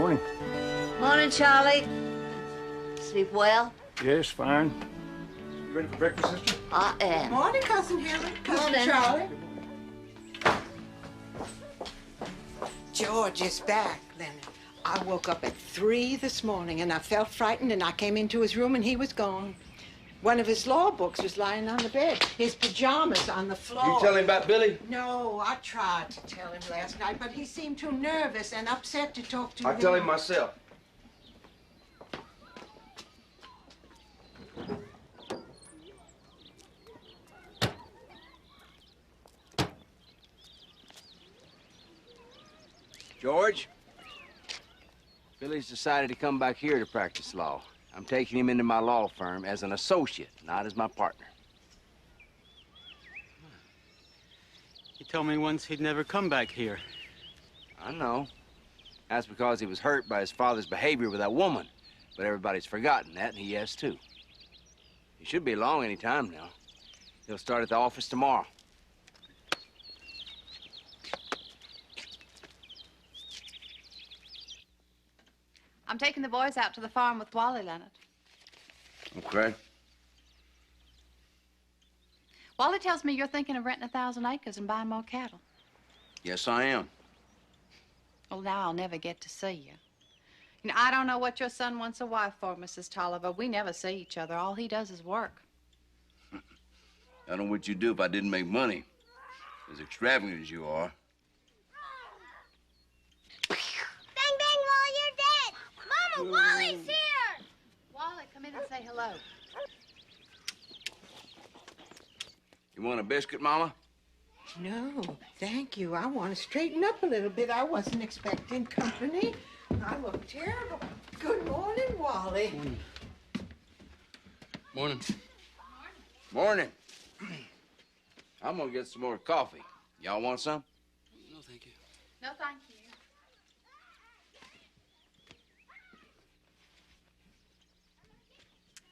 Morning. Morning, Charlie. Sleep well? Yes, fine. You ready for breakfast, sister? I am. Morning, Cousin Helen. Cousin Morning. Charlie. George is back, Leonard. I woke up at 3 this morning and I felt frightened and I came into his room and he was gone. One of his law books was lying on the bed. His pajamas on the floor. You tell him about Billy? No, I tried to tell him last night, but he seemed too nervous and upset to talk to I'll tell him myself. George, Billy's decided to come back here to practice law. I'm taking him into my law firm as an associate, not as my partner. He told me once he'd never come back here. I know. That's because he was hurt by his father's behavior with that woman. But everybody's forgotten that, and he has too. He should be along any time now. He'll start at the office tomorrow. I'm taking the boys out to the farm with Wally, Leonard. Okay. Wally tells me you're thinking of renting 1,000 acres and buying more cattle. Yes, I am. Well, now I'll never get to see you. You know, I don't know what your son wants a wife for, Mrs. Tolliver. We never see each other. All he does is work. I don't know what you'd do if I didn't make money. As extravagant as you are. Wally's here! Wally, come in and say hello. You want a biscuit, Mama? No, thank you. I want to straighten up a little bit. I wasn't expecting company. I look terrible. Good morning, Wally. Morning. Morning. I'm gonna get some more coffee. Y'all want some? No, thank you. No, thank you.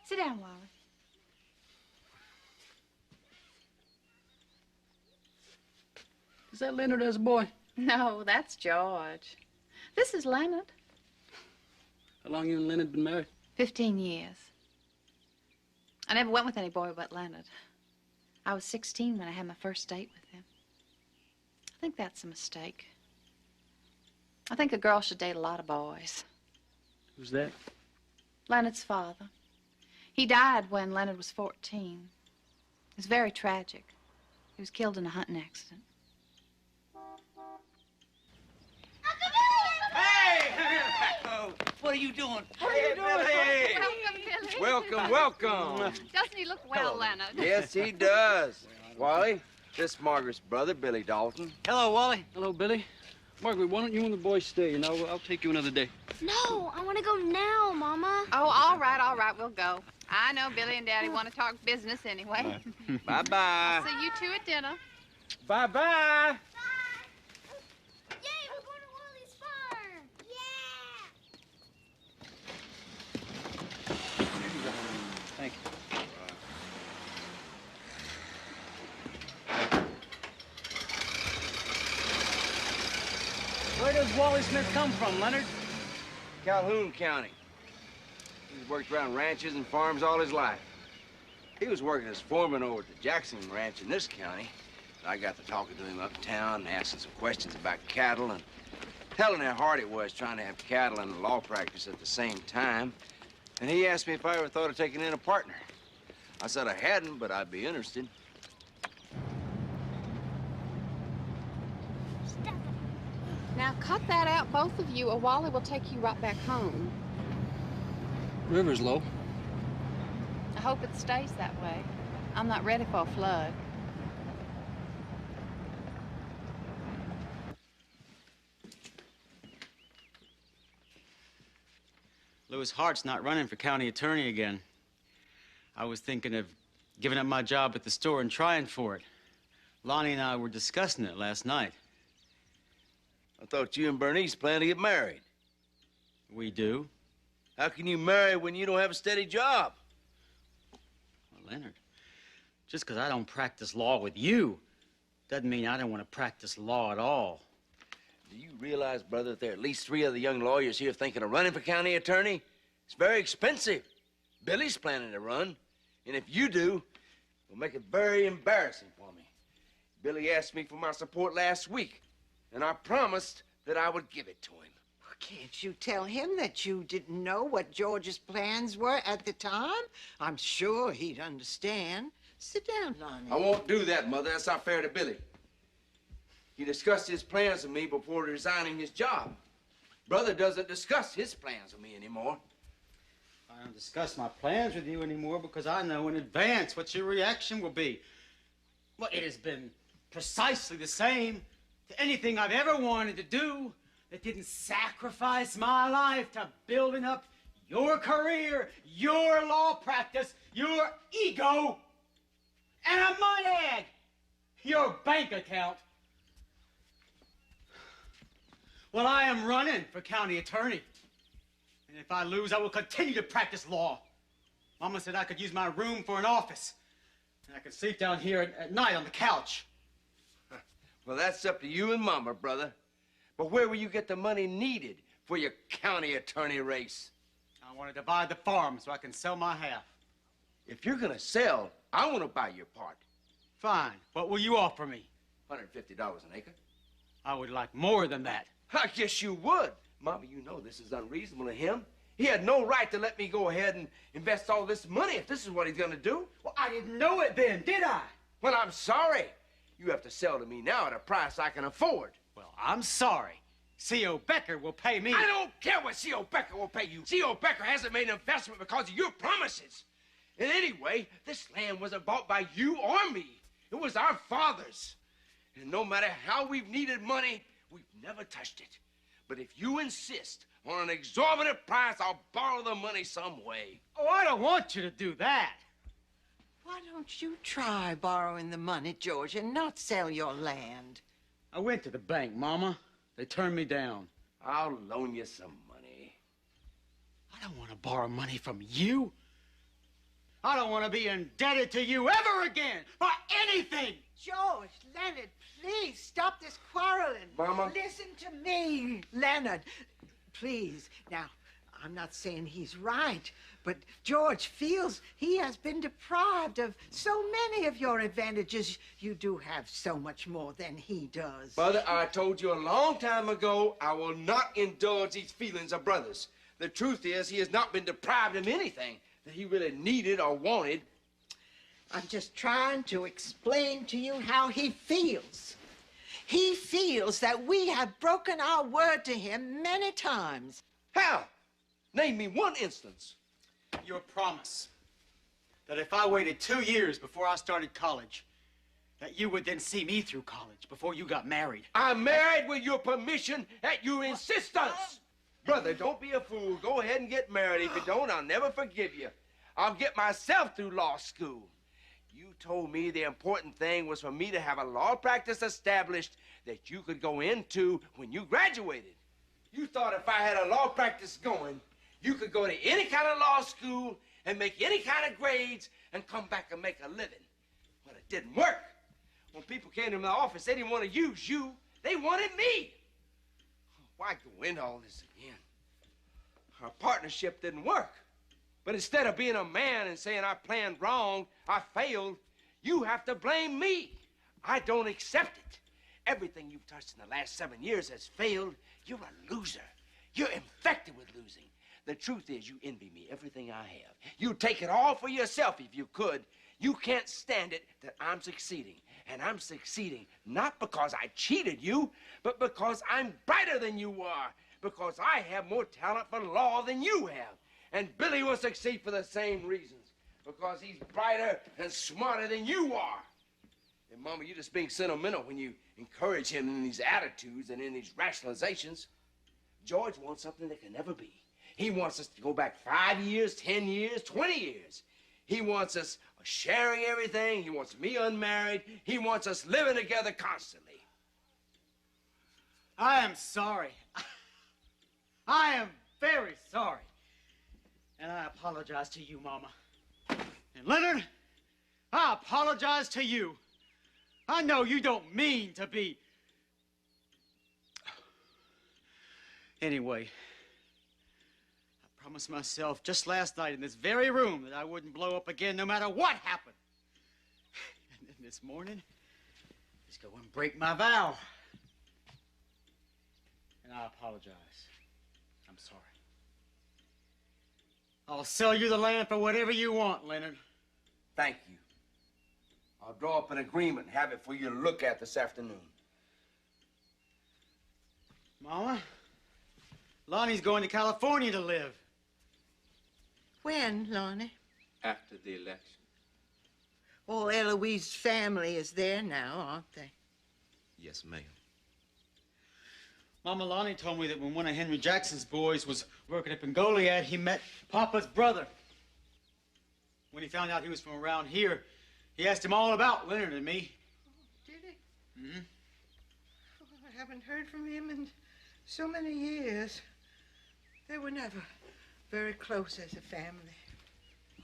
Sit down, Wally. Is that Leonard as a boy? No, that's George. This is Leonard. How long you and Leonard been married? 15 years. I never went with any boy but Leonard. I was 16 when I had my first date with him. I think that's a mistake. I think a girl should date a lot of boys. Who's that? Leonard's father. He died when Leonard was 14. It was very tragic. He was killed in a hunting accident. Hey! Oh, what are you doing? What are you doing? Hey. Welcome, Billy. Welcome, welcome. Doesn't he look well, Leonard? Yes, he does. Wally, this is Margaret's brother, Billy Dalton. Hello, Wally. Hello, Billy. Margaret, why don't you and the boys stay, and I'll take you another day. No, I want to go now, Mama. Oh, all right, we'll go. I know Billy and Daddy want to talk business anyway. Bye-bye. I'll see you two at dinner. Bye-bye. Yay, we're going to Wally's farm. Yeah! Thank you. Where does Wally Smith come from, Leonard? Calhoun County. He's worked around ranches and farms all his life. He was working as foreman over at the Jackson Ranch in this county. I got to talking to him uptown and asking some questions about cattle and telling how hard it was trying to have cattle and law practice at the same time. And he asked me if I ever thought of taking in a partner. I said I hadn't, but I'd be interested. Now, cut that out, both of you, or Wally will take you right back home. River's low. I hope it stays that way. I'm not ready for a flood. Lewis Hart's not running for county attorney again. I was thinking of giving up my job at the store and trying for it. Lonnie and I were discussing it last night. I thought you and Bernice planned to get married. We do. How can you marry when you don't have a steady job? Well, Leonard, just because I don't practice law with you doesn't mean I don't want to practice law at all. Do you realize, brother, that there are at least 3 other young lawyers here thinking of running for county attorney? It's very expensive. Billy's planning to run. And if you do, it'll make it very embarrassing for me. Billy asked me for my support last week, and I promised that I would give it to him. Can't you tell him that you didn't know what George's plans were at the time? I'm sure he'd understand. Sit down, Lonnie. I won't do that, Mother. That's not fair to Billy. He discussed his plans with me before resigning his job. Brother doesn't discuss his plans with me anymore. I don't discuss my plans with you anymore because I know in advance what your reaction will be. Well, it has been precisely the same to anything I've ever wanted to do that didn't sacrifice my life to building up your career, your law practice, your ego, and I might add, your bank account. Well, I am running for county attorney. And if I lose, I will continue to practice law. Mama said I could use my room for an office. And I could sleep down here at night on the couch. Well, that's up to you and Mama, brother. But where will you get the money needed for your county attorney race? I want to divide the farm so I can sell my half. If you're gonna sell, I want to buy your part. Fine. What will you offer me? $150 an acre. I would like more than that. I guess you would. Mama, you know this is unreasonable of him. He had no right to let me go ahead and invest all this money if this is what he's gonna do. Well, I didn't know it then, did I? Well, I'm sorry. You have to sell to me now at a price I can afford. Well, I'm sorry. C.O. Becker will pay me. I don't care what C.O. Becker will pay you. C.O. Becker hasn't made an investment because of your promises. And anyway, this land wasn't bought by you or me. It was our father's. And no matter how we've needed money, we've never touched it. But if you insist on an exorbitant price, I'll borrow the money some way. Oh, I don't want you to do that. Why don't you try borrowing the money, George, and not sell your land? I went to the bank, Mama. They turned me down. I'll loan you some money. I don't want to borrow money from you. I don't want to be indebted to you ever again for anything. George, Leonard, please stop this quarreling. Mama. Listen to me, Leonard. Please. Now, I'm not saying he's right, but George feels he has been deprived of so many of your advantages. You do have so much more than he does. Mother, I told you a long time ago I will not indulge these feelings of brothers. The truth is he has not been deprived of anything that he really needed or wanted. I'm just trying to explain to you how he feels. He feels that we have broken our word to him many times. How? Name me one instance. Your promise that if I waited 2 years before I started college, that you would then see me through college before you got married. I'm married with your permission at your insistence. Brother, don't be a fool. Go ahead and get married. If you don't, I'll never forgive you. I'll get myself through law school. You told me the important thing was for me to have a law practice established that you could go into when you graduated. You thought if I had a law practice going, you could go to any kind of law school and make any kind of grades and come back and make a living. Well, it didn't work. When people came to my office, they didn't want to use you. They wanted me. Why go into all this again? Our partnership didn't work. But instead of being a man and saying I planned wrong, I failed, you have to blame me. I don't accept it. Everything you've touched in the last 7 years has failed. You're a loser. You're infected with losing. The truth is, you envy me everything I have. You'd take it all for yourself if you could. You can't stand it that I'm succeeding. And I'm succeeding not because I cheated you, but because I'm brighter than you are. Because I have more talent for law than you have. And Billy will succeed for the same reasons. Because he's brighter and smarter than you are. And, Mama, you're just being sentimental when you encourage him in these attitudes and in these rationalizations. George wants something that can never be. He wants us to go back 5 years, 10 years, 20 years. He wants us sharing everything. He wants me unmarried. He wants us living together constantly. I am sorry. I am very sorry. And I apologize to you, Mama. And Leonard, I apologize to you. I know you don't mean to be Anyway, I promised myself just last night in this very room that I wouldn't blow up again no matter what happened. And then this morning, just go and break my vow. And I apologize. I'm sorry. I'll sell you the land for whatever you want, Leonard. Thank you. I'll draw up an agreement and have it for you to look at this afternoon. Mama, Lonnie's going to California to live. When, Lonnie? After the election. All Eloise's family is there now, aren't they? Yes, ma'am. Mama, Lonnie told me that when one of Henry Jackson's boys was working up in Goliad, he met Papa's brother. When he found out he was from around here, he asked him all about Leonard and me. Did he? Mm-hmm. Oh, I haven't heard from him in so many years. They were never very close as a family.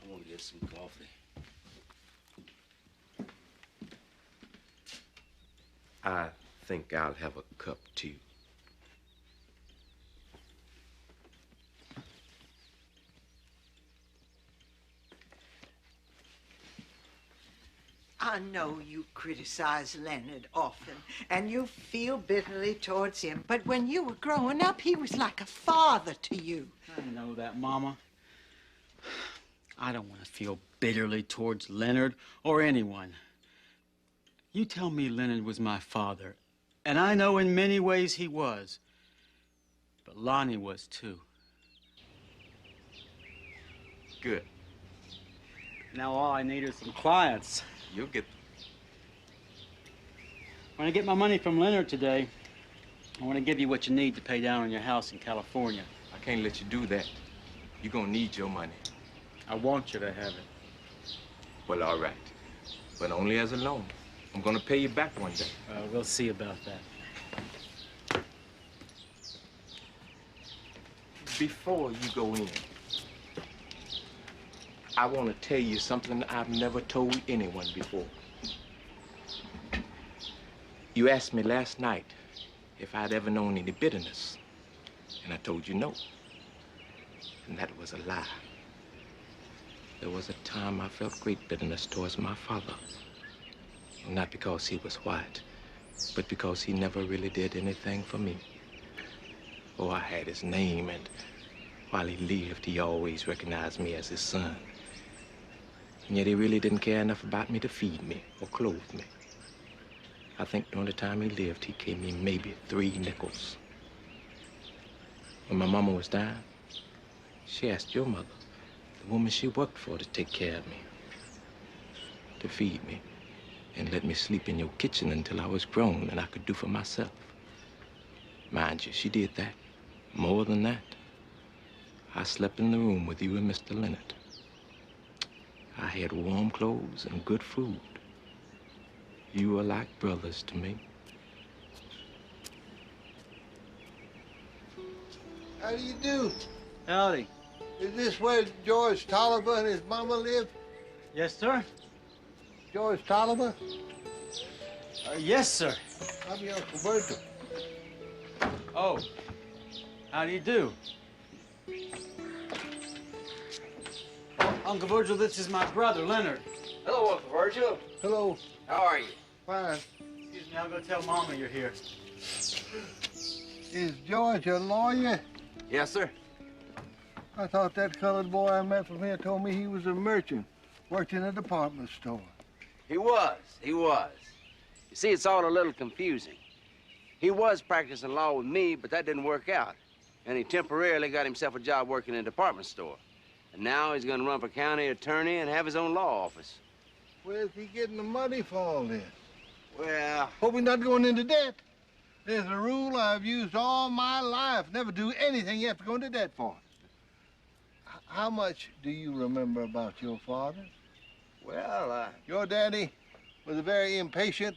I want to get some coffee. I think I'll have a cup, too. I know you criticize Leonard often, and you feel bitterly towards him, but when you were growing up, he was like a father to you. I know that, Mama. I don't want to feel bitterly towards Leonard or anyone. You tell me Leonard was my father, and I know in many ways he was, but Lonnie was too. Good. Now all I need are some clients. You'll get them. When I get my money from Leonard today, I want to give you what you need to pay down on your house in California. I can't let you do that. You're gonna need your money. I want you to have it. Well, all right. But only as a loan. I'm gonna pay you back one day. We'll see about that. Before you go in, I want to tell you something I've never told anyone before. You asked me last night if I'd ever known any bitterness, and I told you no. And that was a lie. There was a time I felt great bitterness towards my father. Not because he was white, but because he never really did anything for me. Oh, I had his name, and while he lived, he always recognized me as his son. And yet he really didn't care enough about me to feed me or clothe me. I think during the time he lived, he gave me maybe 3 nickels. When my mama was dying, she asked your mother, the woman she worked for, to take care of me, to feed me, and let me sleep in your kitchen until I was grown and I could do for myself. Mind you, she did that. More than that, I slept in the room with you and Mr. Leonard. I had warm clothes and good food. You were like brothers to me. How do you do? Howdy. Is this where George Tolliver and his mama live? Yes, sir? George Tolliver? Yes, sir. I'm your Uncle Virgil. Oh, how do you do? Uncle Virgil, this is my brother, Leonard. Hello, Uncle Virgil. Hello. How are you? Fine. Excuse me, I'll go tell Mama you're here. Is George a lawyer? Yes, sir. I thought that colored boy I met from here told me he was a merchant, worked in a department store. He was. You see, it's all a little confusing. He was practicing law with me, but that didn't work out. And he temporarily got himself a job working in a department store. And now he's gonna run for county attorney and have his own law office. Where's he getting the money for all this? Well, Hope he's not going into debt. There's a rule I've used all my life. Never do anything you have to go into debt for. How much do you remember about your father? well, Your daddy was a very impatient,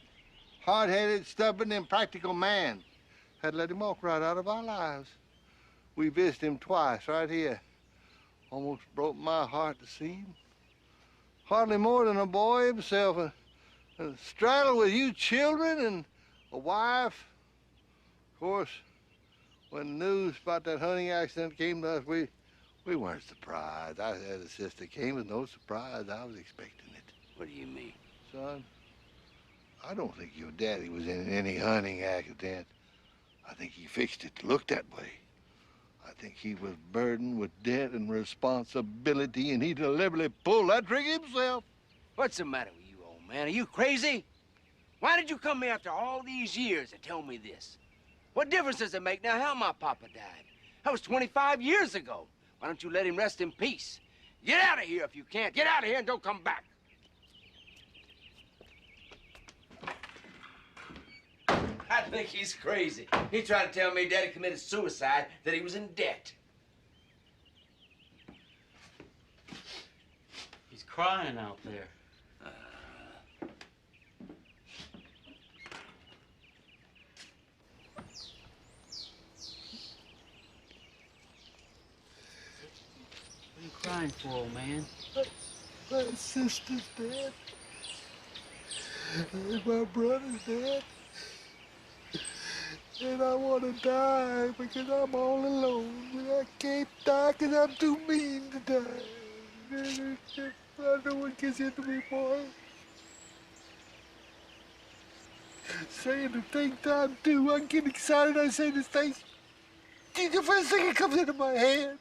hard-headed, stubborn, impractical man. Had to let him walk right out of our lives. We visited him twice right here. Almost broke my heart to see him. Hardly more than a boy himself. Straddled with you children and a wife. Of course, When news about that hunting accident came to us, we weren't surprised. I had a sister came with no surprise. I was expecting it. What do you mean? Son, I don't think your daddy was in any hunting accident. I think he fixed it to look that way. I think he was burdened with debt and responsibility, and he deliberately pulled that trigger himself. What's the matter with you, old man? Are you crazy? Why did you come here after all these years to tell me this? What difference does it make now how my papa died? That was 25 years ago. Why don't you let him rest in peace? Get out of here if you can't. Get out of here and don't come back. I think he's crazy. He tried to tell me Daddy committed suicide, that he was in debt. He's crying out there. What are you crying for, old man? My sister's dead. And my brother's dead. And I want to die because I'm all alone. But I can't die because I'm too mean to die. I know what gets into me, boy. Saying the things I do, I get excited. I say the things. It's the first thing that comes into my head.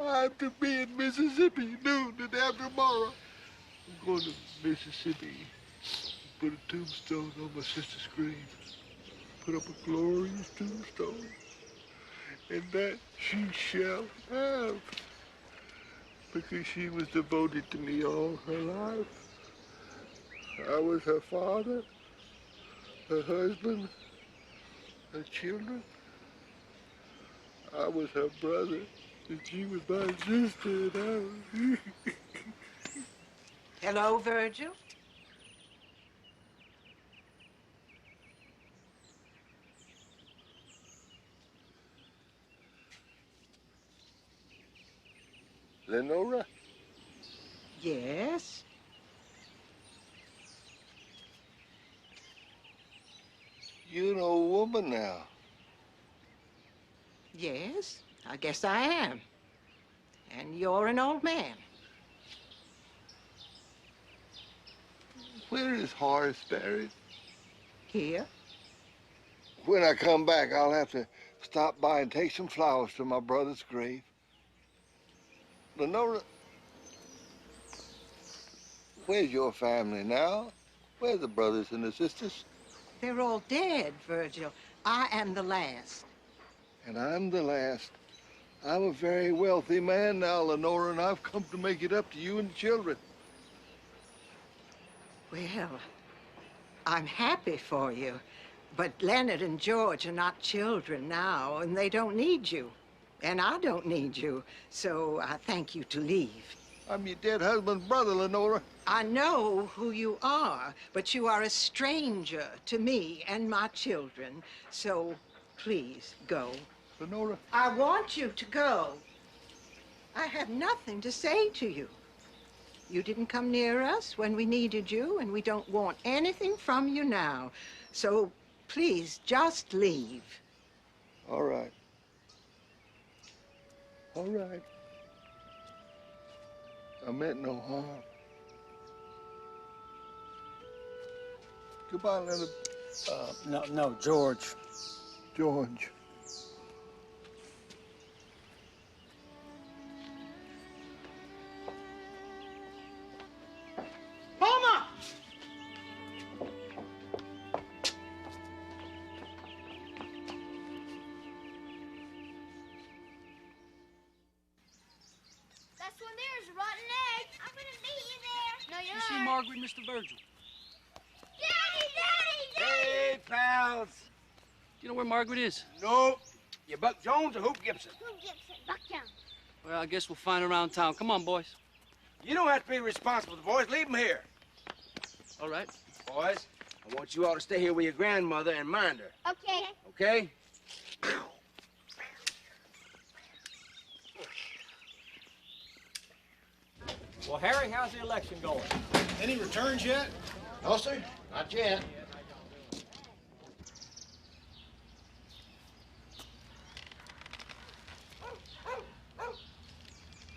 I'm to be in Mississippi noon the day after tomorrow. I'm going to Mississippi. Put a tombstone on my sister's grave. Put up a glorious tombstone. And that she shall have. Because she was devoted to me all her life. I was her father, her husband, her children. I was her brother, and she was my sister, and I was... Hello, Virgil? Lenora? Yes? You're an old woman now. Yes, I guess I am. And you're an old man. Where is Horace buried? Here? When I come back, I'll have to stop by and take some flowers to my brother's grave. Lenora, where's your family now? Where's the brothers and the sisters? They're all dead, Virgil. I am the last. And I'm the last. I'm a very wealthy man now, Lenora, and I've come to make it up to you and the children. Well, I'm happy for you. But Leonard and George are not children now, and they don't need you. And I don't need you, so I thank you to leave. I'm your dead husband's brother, Lenora. I know who you are, but you are a stranger to me and my children. So please go. Lenora. I want you to go. I have nothing to say to you. You didn't come near us when we needed you, and we don't want anything from you now. So please just leave. All right. All right. I meant no harm. Goodbye, Leonard. No, George. George. Mama! That's when there's a rotten egg. I'm gonna meet you there. No, you're You not. see Margaret and Mr. Virgil? Daddy! Hey, pals. Do you know where Margaret is? Nope. You Buck Jones or Hoop Gibson? Who Gibson? Bucktown. Well, I guess we'll find her around town. Come on, boys. You don't have to be responsible. The boys, leave them here. All right. Boys, I want you all to stay here with your grandmother and mind her. Okay. Okay? Well, Harry, how's the election going? Any returns yet? No, sir. Not yet.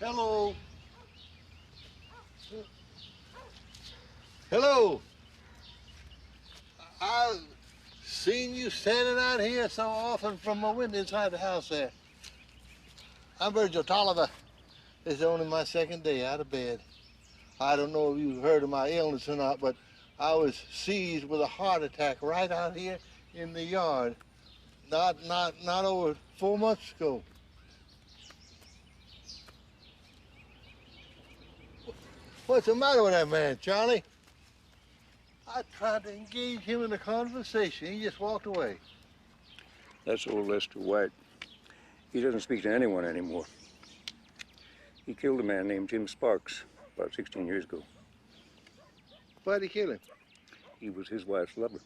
Hello. Hello. I've seen you standing out here so often from my window inside the house there. I'm Virgil Tolliver. It's only my second day out of bed. I don't know if you heard of my illness or not, but I was seized with a heart attack right out here in the yard. Not over 4 months ago. What's the matter with that man, Charlie? I tried to engage him in a conversation. He just walked away. That's old Lester White. He doesn't speak to anyone anymore. He killed a man named Jim Sparks about 16 years ago. Why'd he kill him? He was his wife's lover.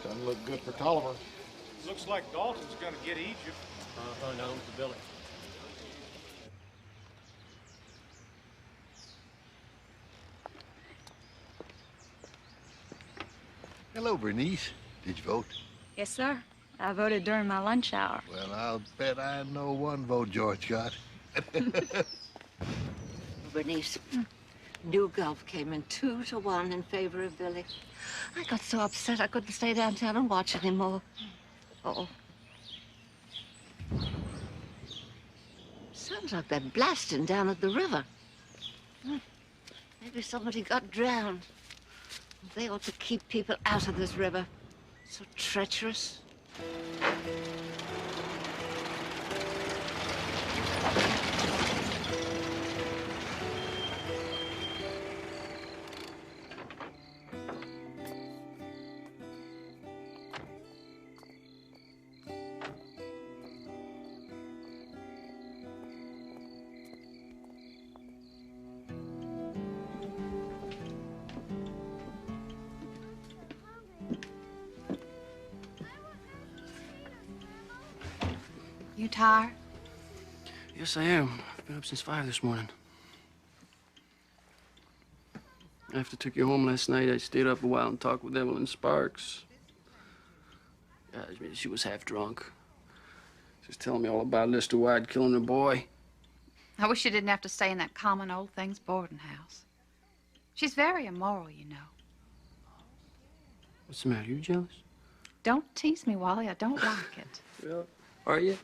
Doesn't look good for Tolliver. Looks like Dalton's gonna get Egypt. No, Mr. Billy. Hello, Bernice. Did you vote? Yes, sir. I voted during my lunch hour. Well, I'll bet I know one vote George got. Bernice, New Gulf came in 2-1 in favor of Billy. I got so upset I couldn't stay downtown and watch anymore. Uh-oh. Sounds like they're blasting down at the river. Maybe somebody got drowned. They ought to keep people out of this river. So treacherous. You tired? Yes, I am. I've been up since 5 this morning. After I took you home last night, I stayed up a while and talked with Evelyn Sparks. She was half drunk. She was telling me all about Lester White killing her boy. I wish you didn't have to stay in that common old things boarding house. She's very immoral, you know. What's the matter? You jealous? Don't tease me, Wally. I don't like it. Well, are you?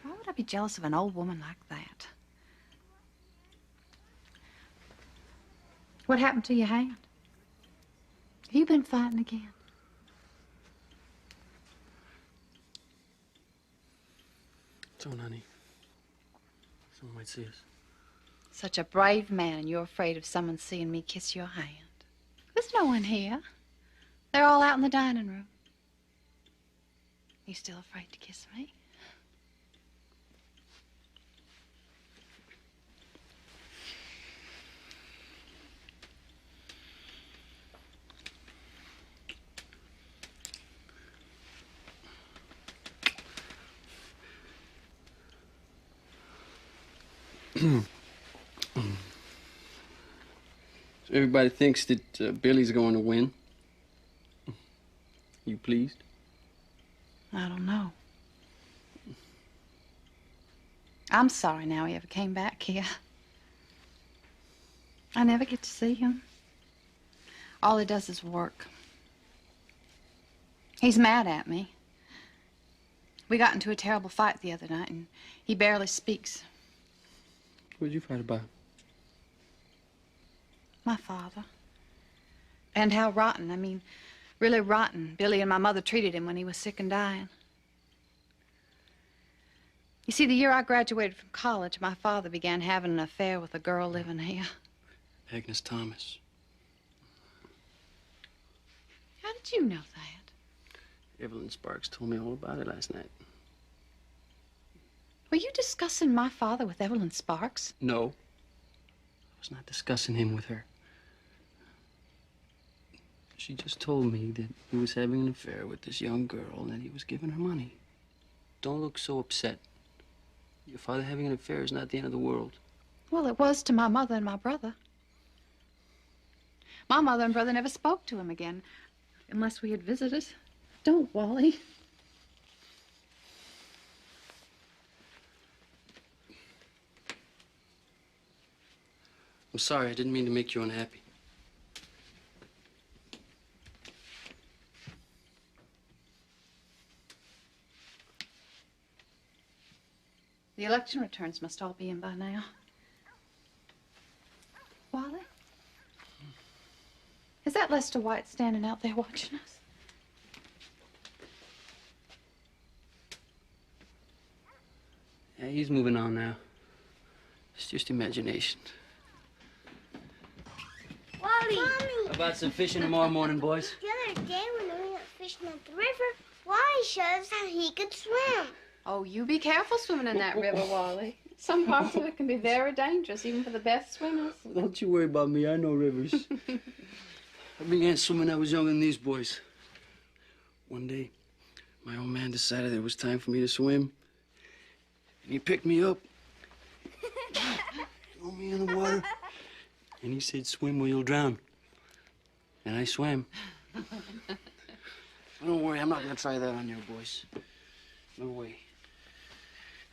Why would I be jealous of an old woman like that? What happened to your hand? You been fighting again? It's on, honey. Someone might see us. Such a brave man, and you're afraid of someone seeing me kiss your hand. There's no one here. They're all out in the dining room. You still afraid to kiss me? So everybody thinks that Billy's going to win. You pleased? I don't know. I'm sorry now he ever came back here. I never get to see him. All he does is work. He's mad at me. We got into a terrible fight the other night, and he barely speaks. What'd you fight about? My father. And how rotten, I mean, really rotten, Billy and my mother treated him when he was sick and dying. You see, the year I graduated from college, my father began having an affair with a girl living here. Agnes Thomas. How did you know that? Evelyn Sparks told me all about it last night. Were you discussing my father with Evelyn Sparks? No. I was not discussing him with her. She just told me that he was having an affair with this young girl and that he was giving her money. Don't look so upset. Your father having an affair is not the end of the world. Well, it was to my mother and my brother. My mother and brother never spoke to him again, unless we had visitors. Don't, Wally. I'm sorry, I didn't mean to make you unhappy. The election returns must all be in by now. Wally? Is that Lester White standing out there watching us? Yeah, he's moving on now. It's just imagination. Wally! Mommy! How about some fishing tomorrow morning, boys? The other day when we went fishing at the river, Wally showed us how he could swim. Oh, you be careful swimming in that river, Wally. Some parts of it can be very dangerous, even for the best swimmers. Don't you worry about me. I know rivers. I began swimming when I was younger than these boys. One day, my old man decided it was time for me to swim. And he picked me up, threw me in the water, and he said, swim or you'll drown. And I swam. But don't worry, I'm not gonna try that on you boys. No way.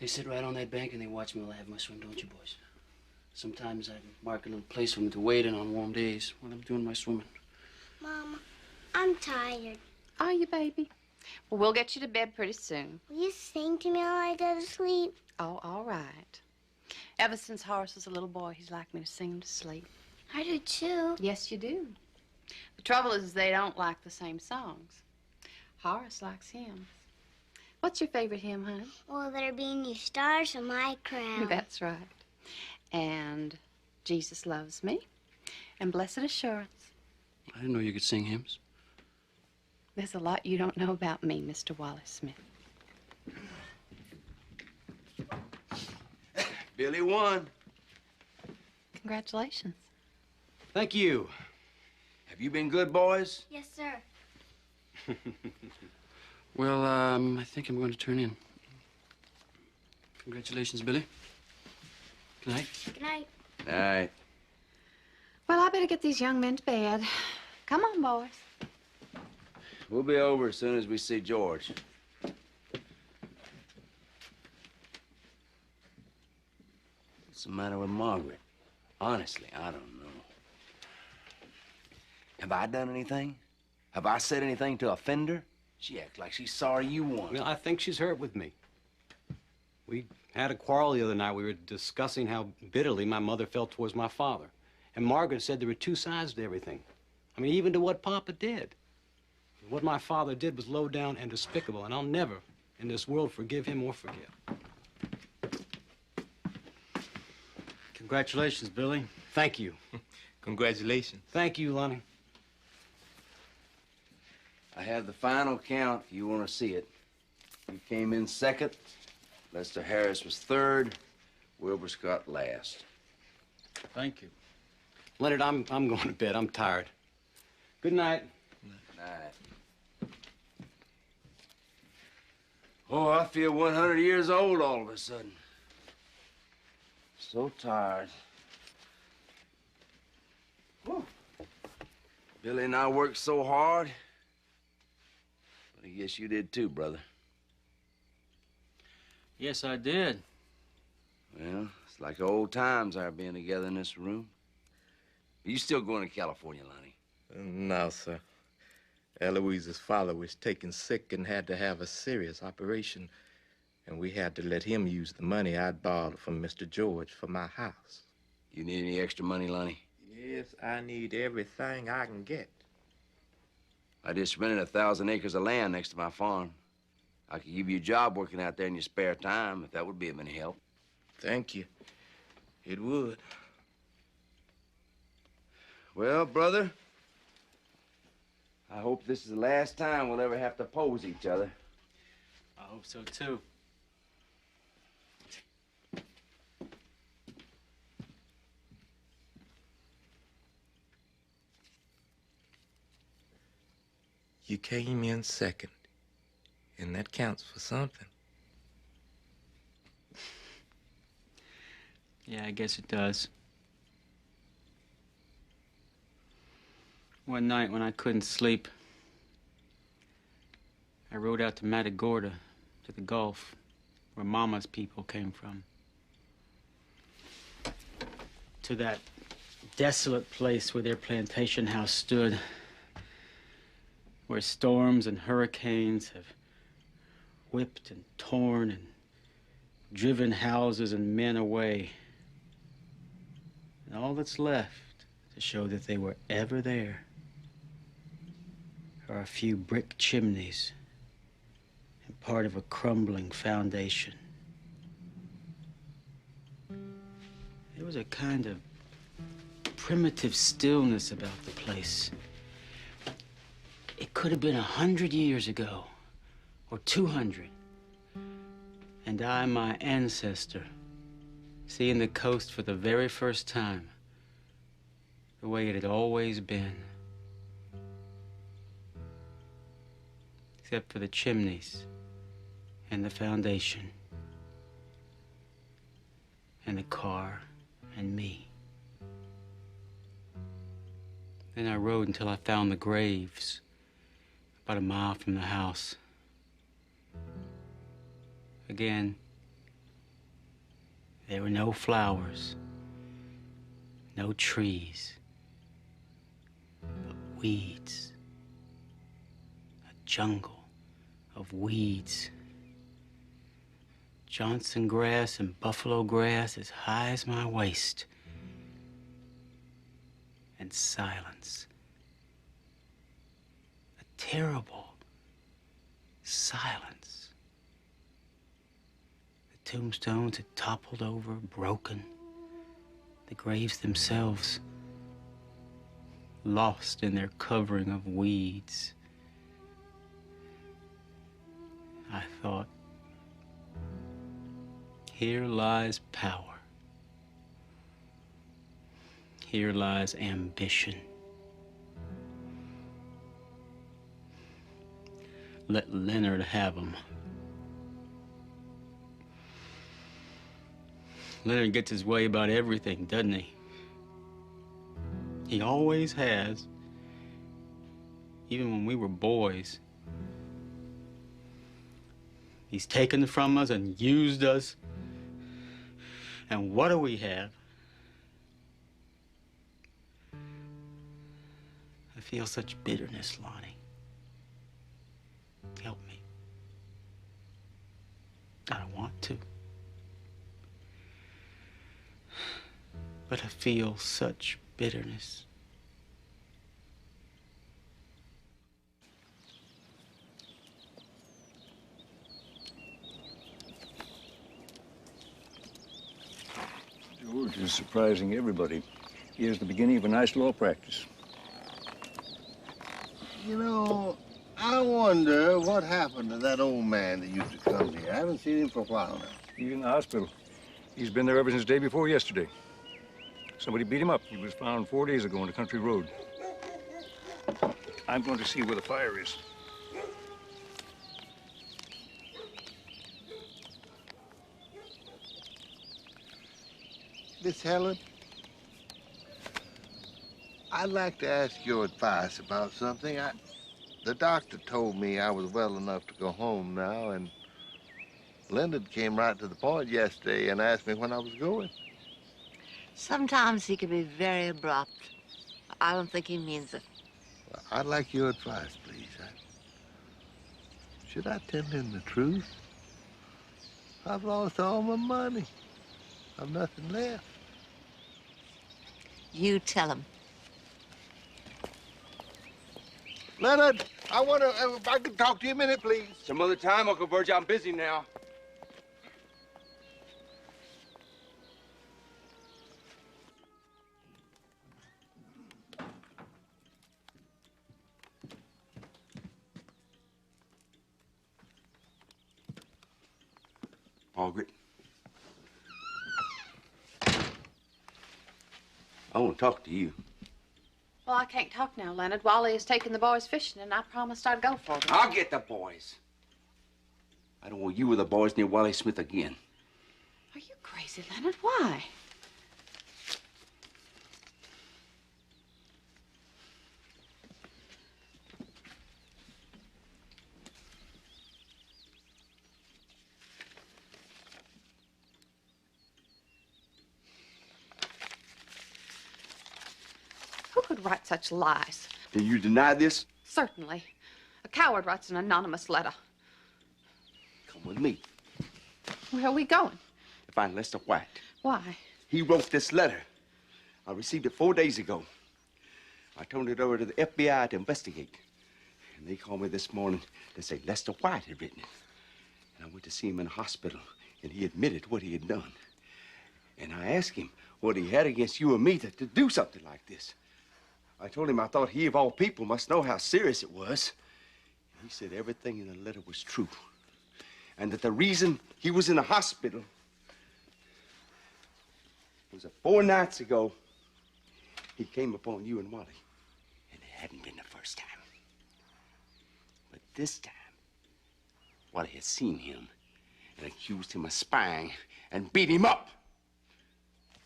They sit right on that bank and they watch me while I have my swim, don't you boys? Sometimes I mark a little place for them to wait in on warm days while I'm doing my swimming. Mama, I'm tired. Are you, baby? Well, we'll get you to bed pretty soon. Will you sing to me while I go to sleep? Oh, all right. Ever since Horace was a little boy, he's liked me to sing him to sleep. I do too. Yes, you do. The trouble is they don't like the same songs. Horace likes hymns. What's your favorite hymn, hon? Will there be new stars on my crown? That's right. And Jesus loves me. And blessed assurance. I didn't know you could sing hymns. There's a lot you don't know about me, Mr. Wallace Smith. Billy won. Congratulations. Thank you. Have you been good, boys? Yes, sir. Well, I think I'm going to turn in. Congratulations, Billy. Good night. Good night. All right. Well, I better get these young men to bed. Come on, boys. We'll be over as soon as we see George. What's the matter with Margaret? Honestly, I don't know. Have I done anything? Have I said anything to offend her? She acts like she's sorry you won. Well, I think she's hurt with me. We had a quarrel the other night. We were discussing how bitterly my mother felt towards my father. And Margaret said there were two sides to everything. I mean, even to what Papa did. What my father did was low down and despicable, and I'll never in this world forgive him or forget. Congratulations, Billy. Thank you. Congratulations. Thank you, Lonnie. I have the final count if you want to see it. You came in second. Lester Harris was third. Wilbur Scott last. Thank you. Leonard, I'm going to bed. I'm tired. Good night. Night. Oh, I feel 100 years old all of a sudden. So tired. Whew. Billy and I worked so hard. But I guess you did too, brother. Yes, I did. Well, it's like old times our being together in this room. Are you still going to California, Lonnie? No, sir. Eloise's father was taken sick and had to have a serious operation, and we had to let him use the money I'd borrowed from Mr. George for my house. You need any extra money, Lonnie? Yes, I need everything I can get. I just rented 1,000 acres of land next to my farm. I could give you a job working out there in your spare time, if that would be of any help. Thank you. It would. Well, brother, I hope this is the last time we'll ever have to oppose each other. I hope so, too. You came in second, and that counts for something. Yeah, I guess it does. One night when I couldn't sleep, I rode out to Matagorda, to the Gulf, where Mama's people came from. To that desolate place where their plantation house stood, where storms and hurricanes have whipped and torn and driven houses and men away. And all that's left to show that they were ever there are a few brick chimneys and part of a crumbling foundation. There was a kind of primitive stillness about the place. It could have been 100 years ago, or 200. And I, my ancestor, seeing the coast for the very first time, the way it had always been. Except for the chimneys and the foundation and the car and me. Then I rode until I found the graves, about a mile from the house. Again, there were no flowers, no trees, but weeds. A jungle of weeds. Johnson grass and buffalo grass as high as my waist. And silence. A terrible silence. The tombstones had toppled over, broken. The graves themselves lost in their covering of weeds. I thought, here lies power. Here lies ambition. Let Leonard have them. Leonard gets his way about everything, doesn't he? He always has. Even when we were boys. He's taken from us and used us. And what do we have? I feel such bitterness, Lonnie. Help me. I don't want to. But I feel such bitterness. George is surprising everybody. Here's the beginning of a nice law practice. You know, I wonder what happened to that old man that used to come here. I haven't seen him for a while now. He's in the hospital. He's been there ever since day before yesterday. Somebody beat him up. He was found 4 days ago on a country road. I'm going to see where the fire is. Miss Helen, I'd like to ask your advice about something. The doctor told me I was well enough to go home now, and Leonard came right to the point yesterday and asked me when I was going. Sometimes he can be very abrupt. I don't think he means it. Well, I'd like your advice, please. Should I tell him the truth? I've lost all my money. I've nothing left. You tell him. Leonard, if I could talk to you a minute, please. Some other time, Uncle Virg. I'm busy now. Margaret. I want to talk to you. Well, I can't talk now, Leonard. Wally is taking the boys fishing, and I promised I'd go for them. I'll get the boys. I don't want you or the boys near Wally Smith again. Are you crazy, Leonard? Why? would write such lies. Do you deny this? Certainly. A coward writes an anonymous letter. Come with me. Where are we going? To find Lester White. Why? He wrote this letter. I received it 4 days ago. I turned it over to the FBI to investigate. And they called me this morning to say Lester White had written it. And I went to see him in the hospital, and he admitted what he had done. And I asked him what he had against you and me to do something like this. I told him I thought he, of all people, must know how serious it was. And he said everything in the letter was true. And that the reason he was in the hospital was that 4 nights ago, he came upon you and Wally. And it hadn't been the first time. But this time, Wally had seen him and accused him of spying and beat him up.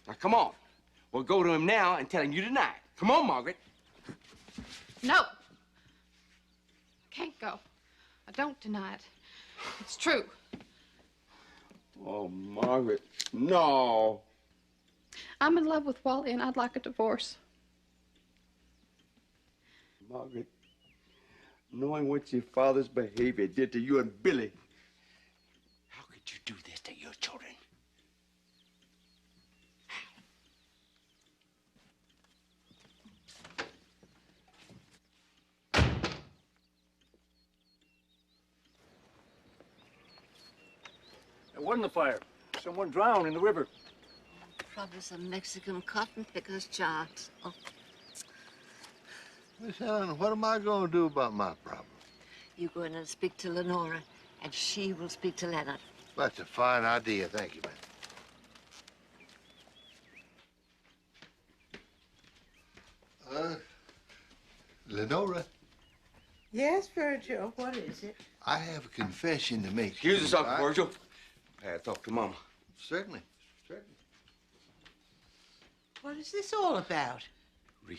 Now, come on. We'll go to him now and tell him you deny it. Come on, Margaret. No. I can't go. I don't deny it. It's true. Oh, Margaret, no. I'm in love with Wally, and I'd like a divorce. Margaret, knowing what your father's behavior did to you and Billy, how could you do this to your children? It wasn't a fire. Someone drowned in the river. Probably some Mexican cotton pickers, Charles. Oh. Miss Helen, what am I going to do about my problem? You go in and speak to Lenora, and she will speak to Leonard. That's a fine idea. Thank you, man. Lenora, Yes, Virgil, what is it? I have a confession to make. Excuse us, Uncle Virgil. I had to talk to Mama. Certainly, certainly. What is this all about? Read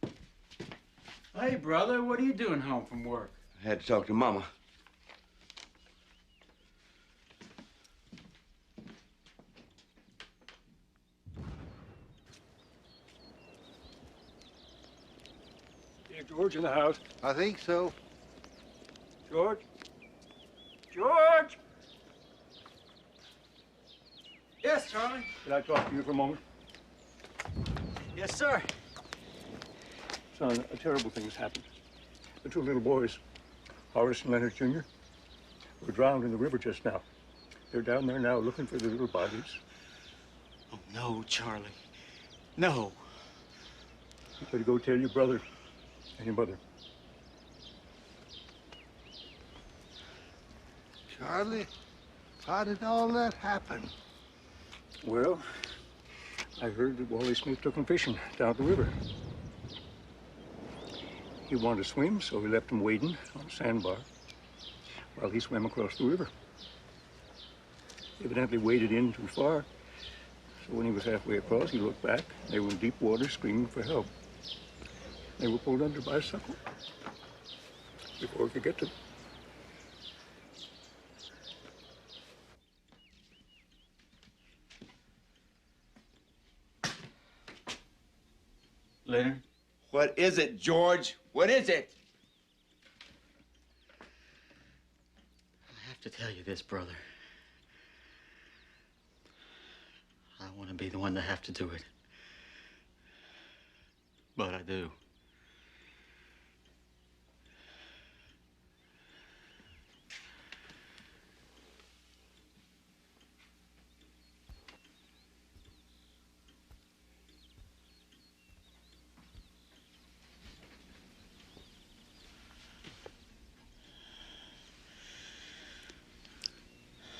it. Hey, brother, what are you doing home from work? I had to talk to Mama. Is George in the house? I think so. George? George! Yes, Charlie? Can I talk to you for a moment? Yes, sir. Son, a terrible thing has happened. The 2 little boys, Horace and Leonard Jr., were drowned in the river just now. They're down there now looking for their little bodies. Oh, no, Charlie. No. You better go tell your brother and your mother. Charlie, how did all that happen? Well, I heard that Wally Smith took him fishing down the river. He wanted to swim, so he left him wading on a sandbar while he swam across the river. Evidently waded in too far, so when he was halfway across, he looked back. They were in deep water screaming for help. They were pulled under by a suckle before he could get to them. Leonard? What is it, George? What is it? I have to tell you this, brother. I want to be the one to have to do it. But I do.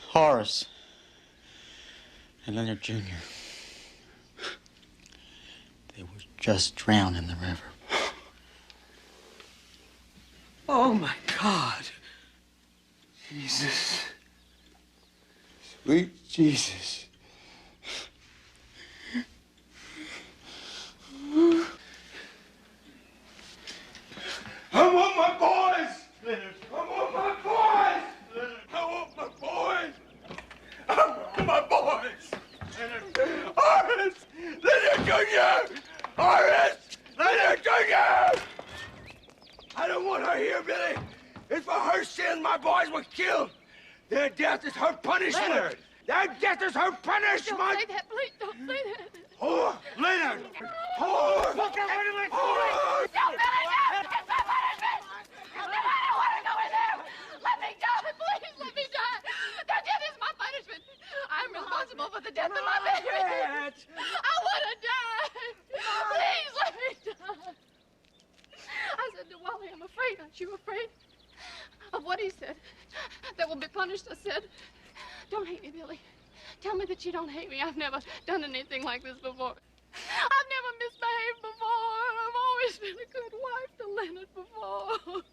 Horace and Leonard Jr. They were just drowned in the river. Oh, my God. Jesus. Sweet Jesus. I want my boys! Leonard. I want my boys! Leonard. I want my boys! I want my boys! Leonard. Horace! Leonard Jr.! Horace! Billy. It's for her sin my boys were killed. Their death is her punishment. Leonard. Their death is her punishment. Don't say that, please. Don't say that. Whore! Leonard! Whore! Don't, Billy, no! It's my punishment! I don't want to go in there! Let me die, please, let me die! Their death is my punishment! I'm responsible for the death of my baby! I want to die! Please, let me die! I said to Wally, I'm afraid. Aren't you afraid of what he said? That will be punished, I said. Don't hate me, Billy. Tell me that you don't hate me. I've never done anything like this before. I've never misbehaved before. I've always been a good wife to Leonard before.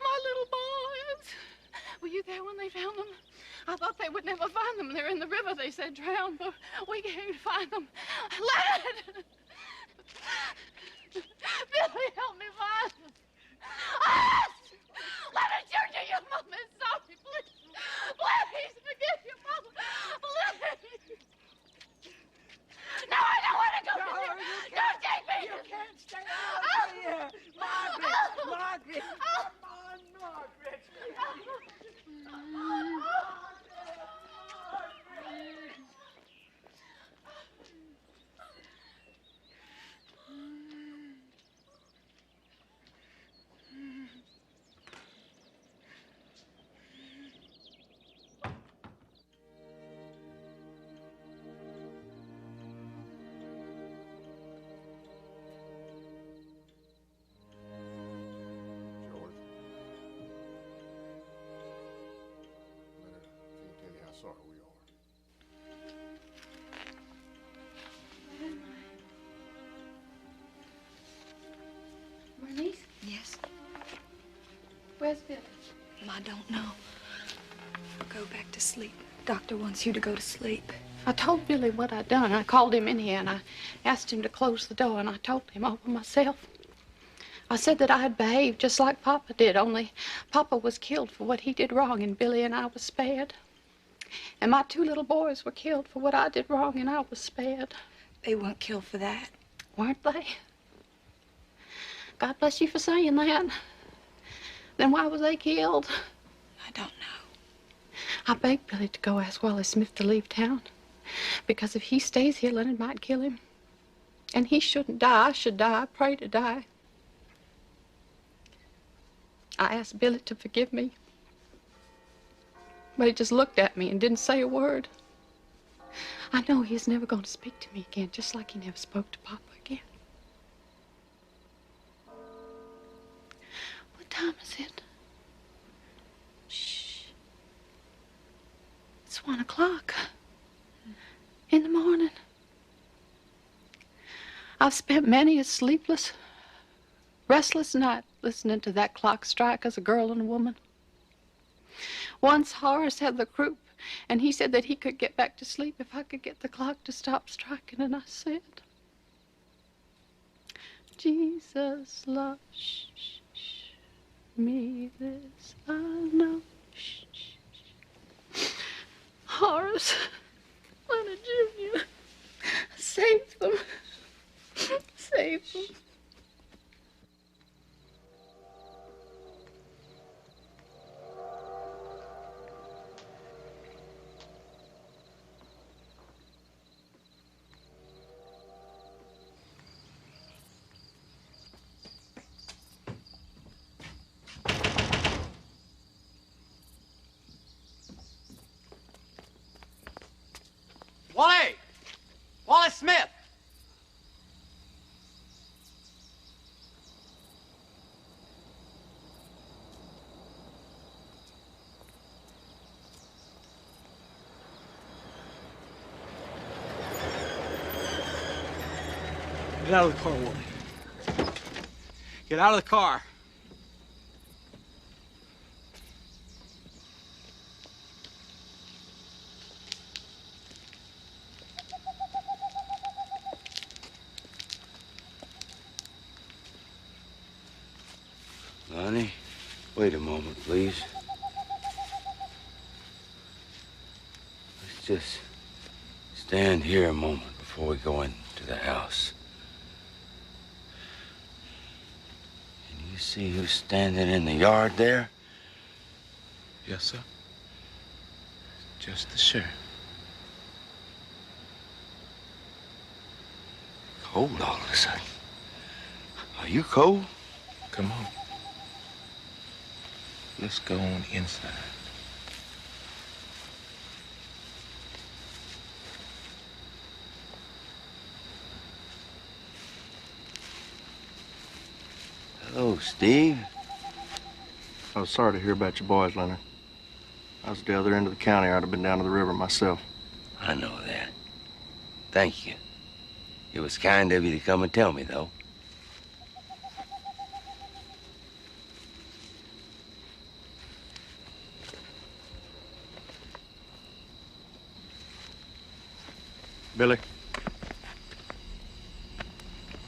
My little boys. Were you there when they found them? I thought they would never find them. They're in the river, they said, drowned, but we came to find them. Leonard! Billy, help me find them. Leonard Jr., your mom is sorry, please. Please, forgive your mama. Please. No, I don't want to go to there. Don't take me. You can't stay out here. Margaret, Margaret. Come on, Margaret. Sorry we are. Bernice? Yes? Where's Billy? I don't know. Go back to sleep. Doctor wants you to go to sleep. I told Billy what I'd done. I called him in here and I asked him to close the door and I told him all for myself. I said that I had behaved just like Papa did, only Papa was killed for what he did wrong and Billy and I was spared. And my two little boys were killed for what I did wrong and I was spared. They weren't killed for that. Weren't they? God bless you for saying that. Then why was they killed? I don't know. I begged Billy to go ask Wally Smith to leave town. Because if he stays here, Leonard might kill him. And he shouldn't die. I should die. I pray to die. I asked Billy to forgive me. But he just looked at me and didn't say a word. I know he's never going to speak to me again, just like he never spoke to Papa again. What time is it? Shh. It's 1 o'clock in the morning. I've spent many a sleepless, restless night listening to that clock strike as a girl and a woman. Once Horace had the croup, and he said that he could get back to sleep if I could get the clock to stop striking, and I said, Jesus loves me, this I know. Horace, Leonard Jr., save them. Save them. Wally! Wally Smith! Get out of the car, Wally. Get out of the car. Lonnie, wait a moment, please. Let's just stand here a moment before we go into the house. Can you see who's standing in the yard there? Yes, sir. Just the sheriff. Cold all of a sudden. Are you cold? Come on. Let's go on inside. Hello, Steve. I was sorry to hear about your boys, Leonard. I was at the other end of the county. I'd have been down to the river myself. I know that. Thank you. It was kind of you to come and tell me, though. Billy,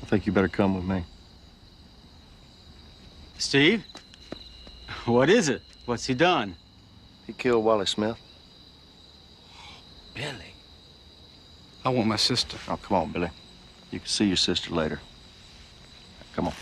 I think you better come with me. Steve? What is it? What's he done? He killed Wally Smith. Billy. I want my sister. Oh, come on, Billy. You can see your sister later. Come on.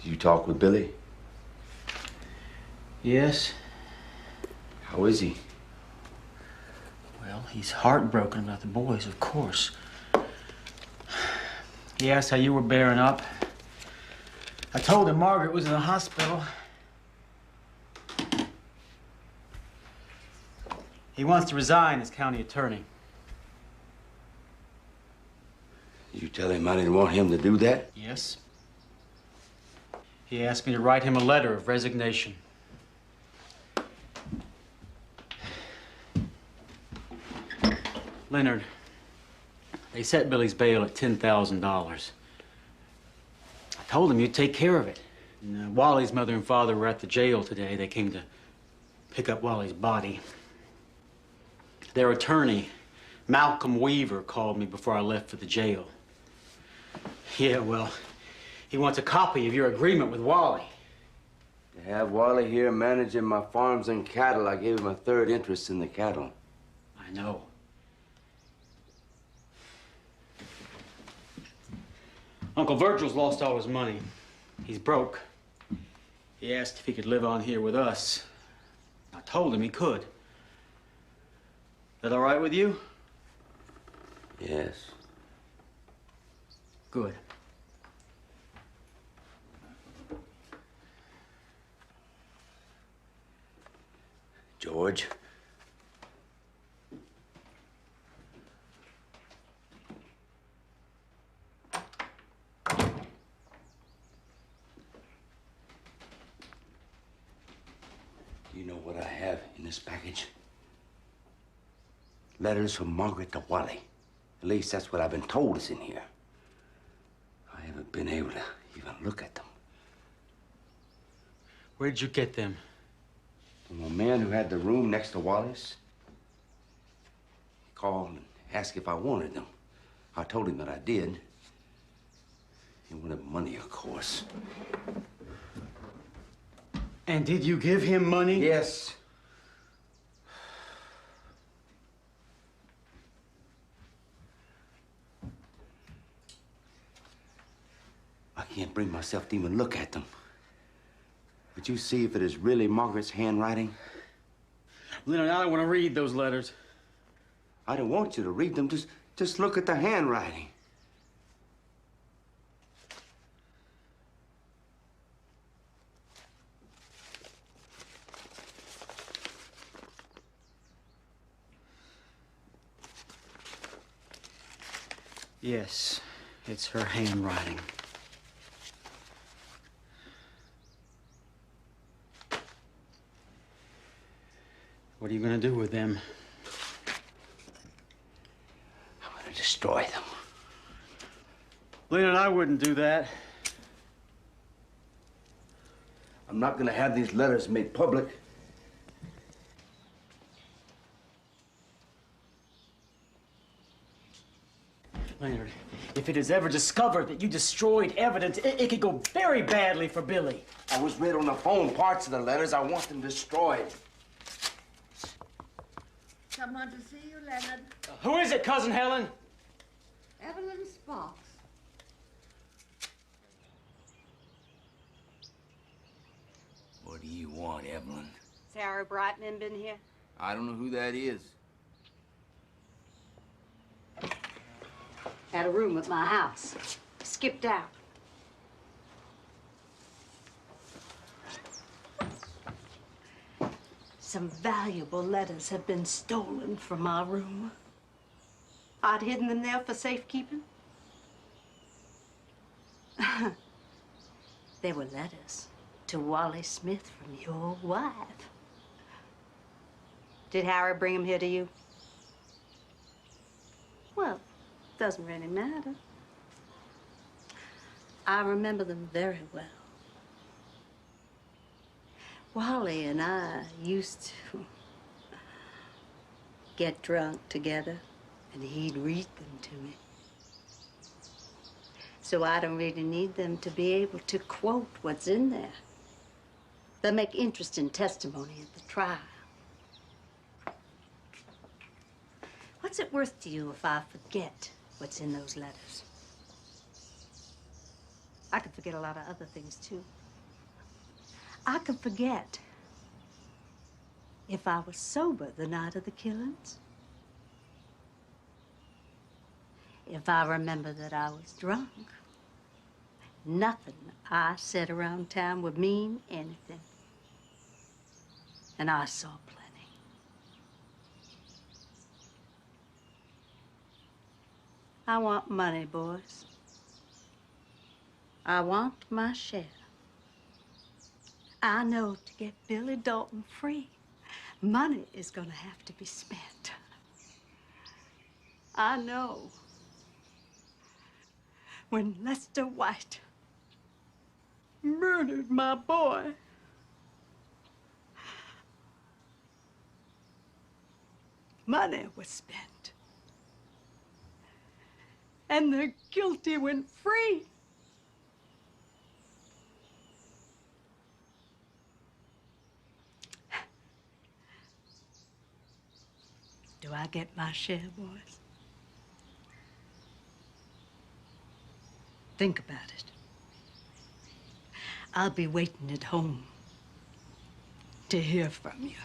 Did you talk with Billy? Yes. How is he? Well, he's heartbroken about the boys, of course. He asked how you were bearing up. I told him Margaret was in the hospital. He wants to resign as county attorney. Did you tell him I didn't want him to do that? Yes. He asked me to write him a letter of resignation. Leonard, they set Billy's bail at $10,000. I told him you'd take care of it. And, Wally's mother and father were at the jail today. They came to pick up Wally's body. Their attorney, Malcolm Weaver, called me before I left for the jail. Yeah, well, he wants a copy of your agreement with Wally. To have Wally here managing my farms and cattle, I gave him a third interest in the cattle. I know. Uncle Virgil's lost all his money. He's broke. He asked if he could live on here with us. I told him he could. That all right with you? Yes. Good. George. You know what I have in this package? Letters from Margaret to Wally. At least that's what I've been told is in here. I haven't been able to even look at them. Where'd you get them? From a man who had the room next to Wally's. He called and asked if I wanted them. I told him that I did. He wanted money, of course. And did you give him money? Yes. I can't bring myself to even look at them. Would you see if it is really Margaret's handwriting? Leonard, I don't want to read those letters. I don't want you to read them. Just look at the handwriting. Yes, it's her handwriting. What are you gonna do with them? I'm gonna destroy them. Leonard, I wouldn't do that. I'm not gonna have these letters made public. Leonard, if it is ever discovered that you destroyed evidence, it could go very badly for Billy. I was read on the phone parts of the letters. I want them destroyed. Someone to see you, Leonard. Who is it, Cousin Helen? Evelyn Sparks. What do you want, Evelyn? Sarah Brightman been here? I don't know who that is. Had a room at my house. Skipped out. Some valuable letters have been stolen from my room. I'd hidden them there for safekeeping. They were letters to Wally Smith from your wife. Did Harry bring them here to you? Well, doesn't really matter. I remember them very well. Wally and I used to get drunk together, and he'd read them to me. So I don't really need them to be able to quote what's in there. They'll make interesting testimony at the trial. What's it worth to you if I forget what's in those letters? I could forget a lot of other things, too. I could forget if I was sober the night of the killings. If I remember that I was drunk. Nothing I said around town would mean anything. And I saw plenty. I want money, boys. I want my share. I know to get Billy Dalton free, money is gonna have to be spent. I know. When Lester White murdered my boy, money was spent. And the guilty went free. Do I get my share, boys? Think about it. I'll be waiting at home to hear from you.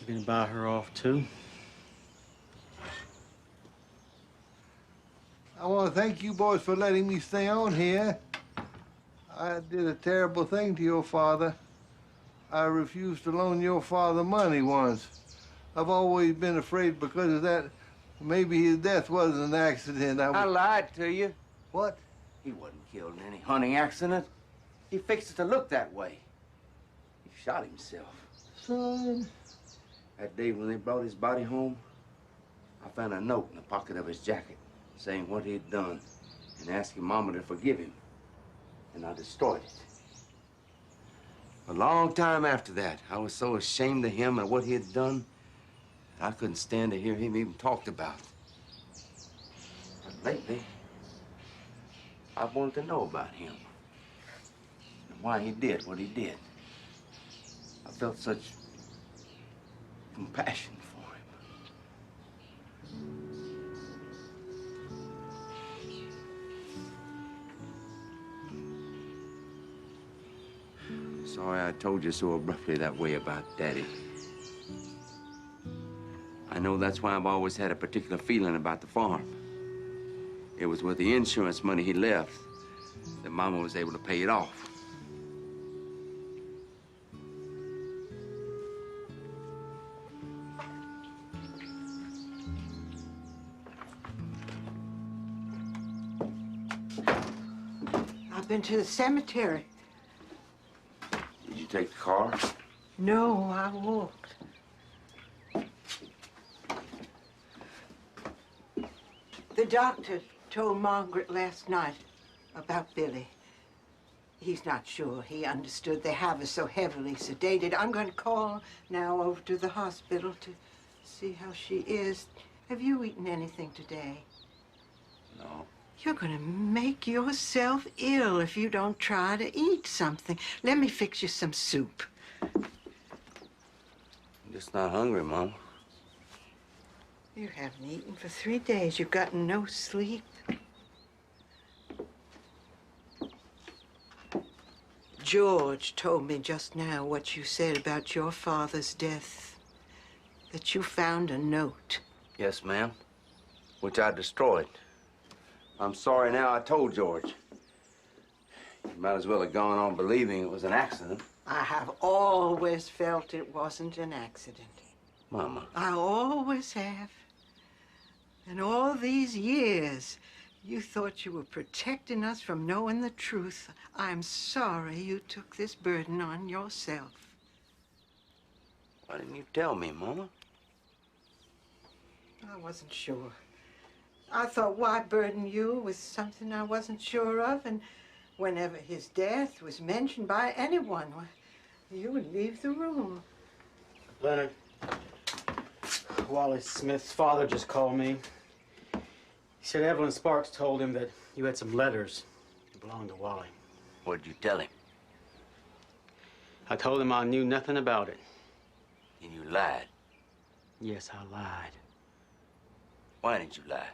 You gonna buy her off, too? I want to thank you boys for letting me stay on here. I did a terrible thing to your father. I refused to loan your father money once. I've always been afraid because of that. Maybe his death wasn't an accident. I lied to you. What? He wasn't killed in any hunting accident. He fixed it to look that way. He shot himself. Son. That day when they brought his body home, I found a note in the pocket of his jacket saying what he'd done and asking Mama to forgive him. And I destroyed it. A long time after that, I was so ashamed of him and what he had done that I couldn't stand to hear him even talked about. But lately, I wanted to know about him and why he did what he did. I felt such compassion for him. Sorry I told you so abruptly that way about Daddy. I know that's why I've always had a particular feeling about the farm. It was with the insurance money he left that Mama was able to pay it off. I've been to the cemetery. Did you take the car? No, I walked. The doctor told Margaret last night about Billy. He's not sure he understood they have her so heavily sedated. I'm going to call now over to the hospital to see how she is. Have you eaten anything today? No. You're going to make yourself ill if you don't try to eat something. Let me fix you some soup. I'm just not hungry, Mama. You haven't eaten for 3 days. You've gotten no sleep. George told me just now what you said about your father's death. That you found a note. Yes, ma'am. Which I destroyed. I'm sorry now I told George. You might as well have gone on believing it was an accident. I have always felt it wasn't an accident. Mama. I always have. And all these years, you thought you were protecting us from knowing the truth. I'm sorry you took this burden on yourself. Why didn't you tell me, Mama? I wasn't sure. I thought, why burden you with something I wasn't sure of? And whenever his death was mentioned by anyone, you would leave the room. Leonard, Wally Smith's father just called me. He said Evelyn Sparks told him that you had some letters that belonged to Wally. What'd you tell him? I told him I knew nothing about it. And you lied? Yes, I lied. Why did you lie?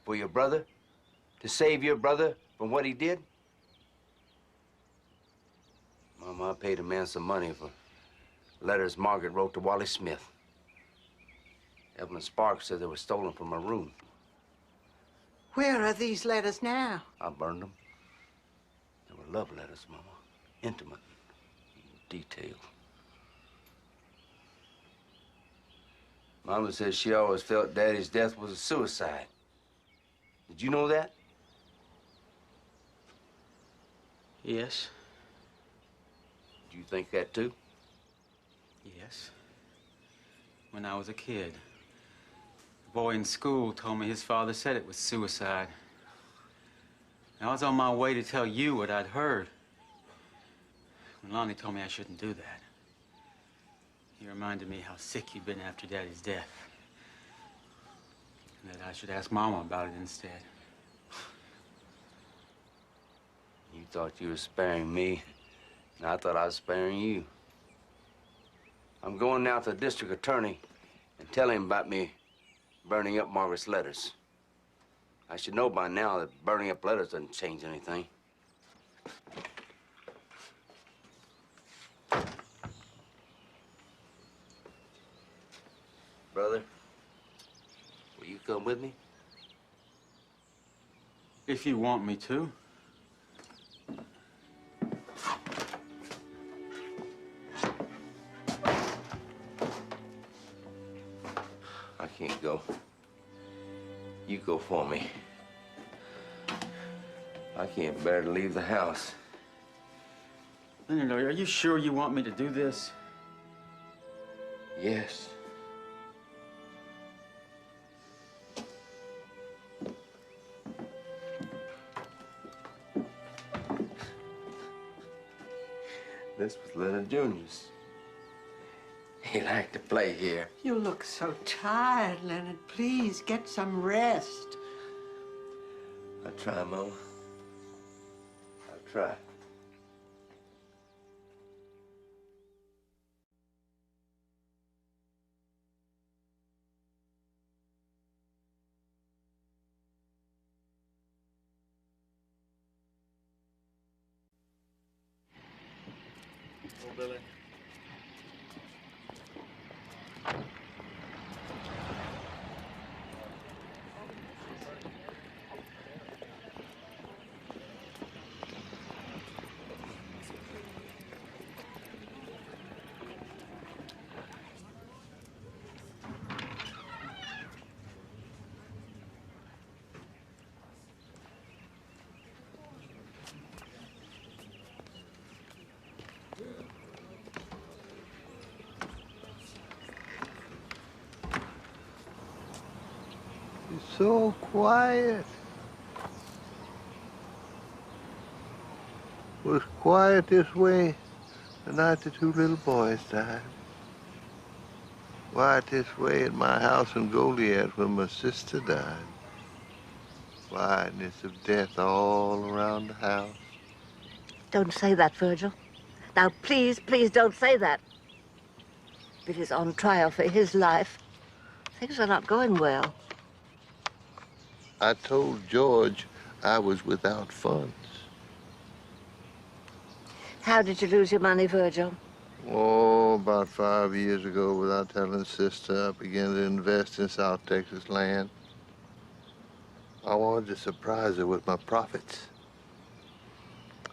For your brother? To save your brother from what he did? Mama, I paid a man some money for letters Margaret wrote to Wally Smith. Evelyn Sparks said they were stolen from her room. Where are these letters now? I burned them. They were love letters, Mama. Intimate, detailed. Mama says she always felt Daddy's death was a suicide. Did you know that? Yes. Do you think that too? Yes. When I was a kid, a boy in school told me his father said it was suicide. And I was on my way to tell you what I'd heard when Lonnie told me I shouldn't do that. He reminded me how sick you'd been after Daddy's death. And that I should ask Mama about it instead. You thought you were sparing me, and I thought I was sparing you. I'm going now to the district attorney and tell him about me burning up Margaret's letters. I should know by now that burning up letters doesn't change anything. Brother, will you come with me? If you want me to. I can't go. You go for me. I can't bear to leave the house. Leonard, are you sure you want me to do this? Yes. This was Leonard Jr.'s. He liked to play here. You look so tired, Leonard. Please, get some rest. I'll try, Mama. I'll try. Oh, Billy. It's so quiet. It was quiet this way the night the two little boys died. Quiet this way at my house in Goliad when my sister died. Quietness of death all around the house. Don't say that, Virgil. Now, please, please don't say that. Billy's on trial for his life. Things are not going well. I told George I was without funds. How did you lose your money, Virgil? Oh, about 5 years ago, without telling Sister, I began to invest in South Texas land. I wanted to surprise her with my profits.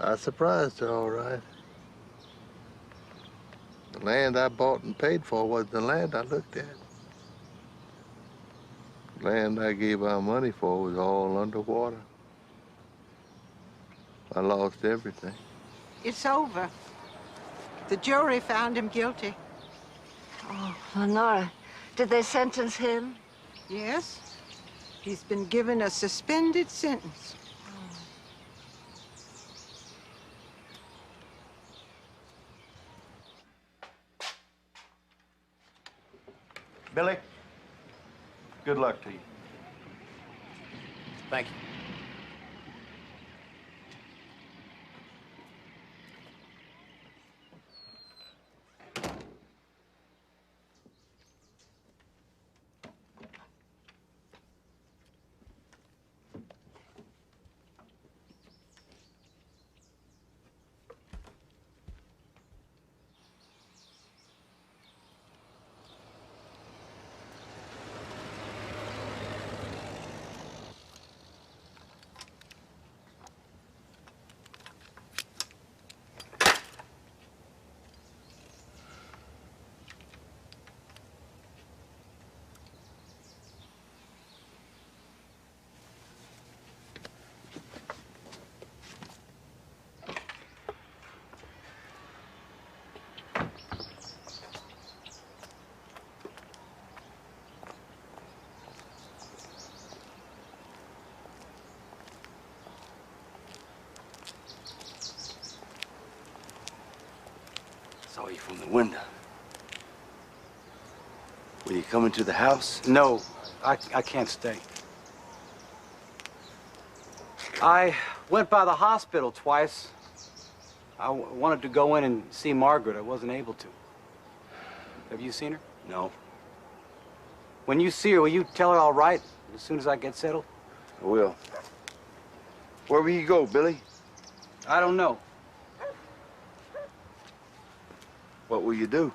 I surprised her, all right. The land I bought and paid for wasn't the land I looked at. The land I gave our money for was all underwater. I lost everything. It's over. The jury found him guilty. Oh, Lenora, did they sentence him? Yes. He's been given a suspended sentence. Billy, good luck to you. Thank you. Saw you from the window. Were you coming to the house? No, I can't stay. I went by the hospital twice. I wanted to go in and see Margaret. I wasn't able to. Have you seen her? No. When you see her, will you tell her all right as soon as I get settled? I will. Where will you go, Billy? I don't know. What will you do?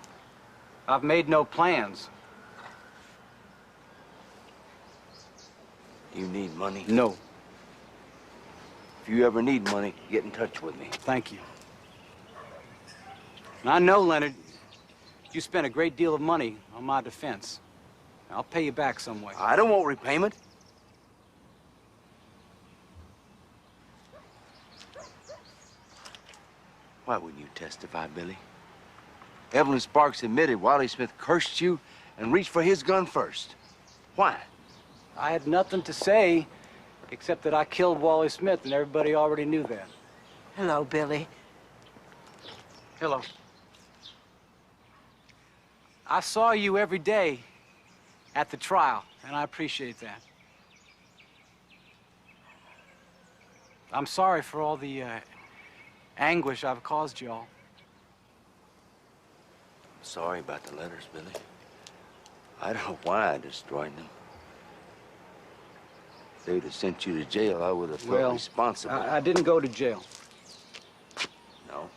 I've made no plans. You need money? No. If you ever need money, get in touch with me. Thank you. And I know, Leonard, you spent a great deal of money on my defense. I'll pay you back some way. I don't want repayment. Why wouldn't you testify, Billy? Evelyn Sparks admitted Wally Smith cursed you and reached for his gun first. Why? I had nothing to say except that I killed Wally Smith, and everybody already knew that. Hello, Billy. Hello. I saw you every day at the trial, and I appreciate that. I'm sorry for all the anguish I've caused you all. Sorry about the letters, Billy. I don't know why I destroyed them. If they'd have sent you to jail, I would have felt responsible. I didn't go to jail. No.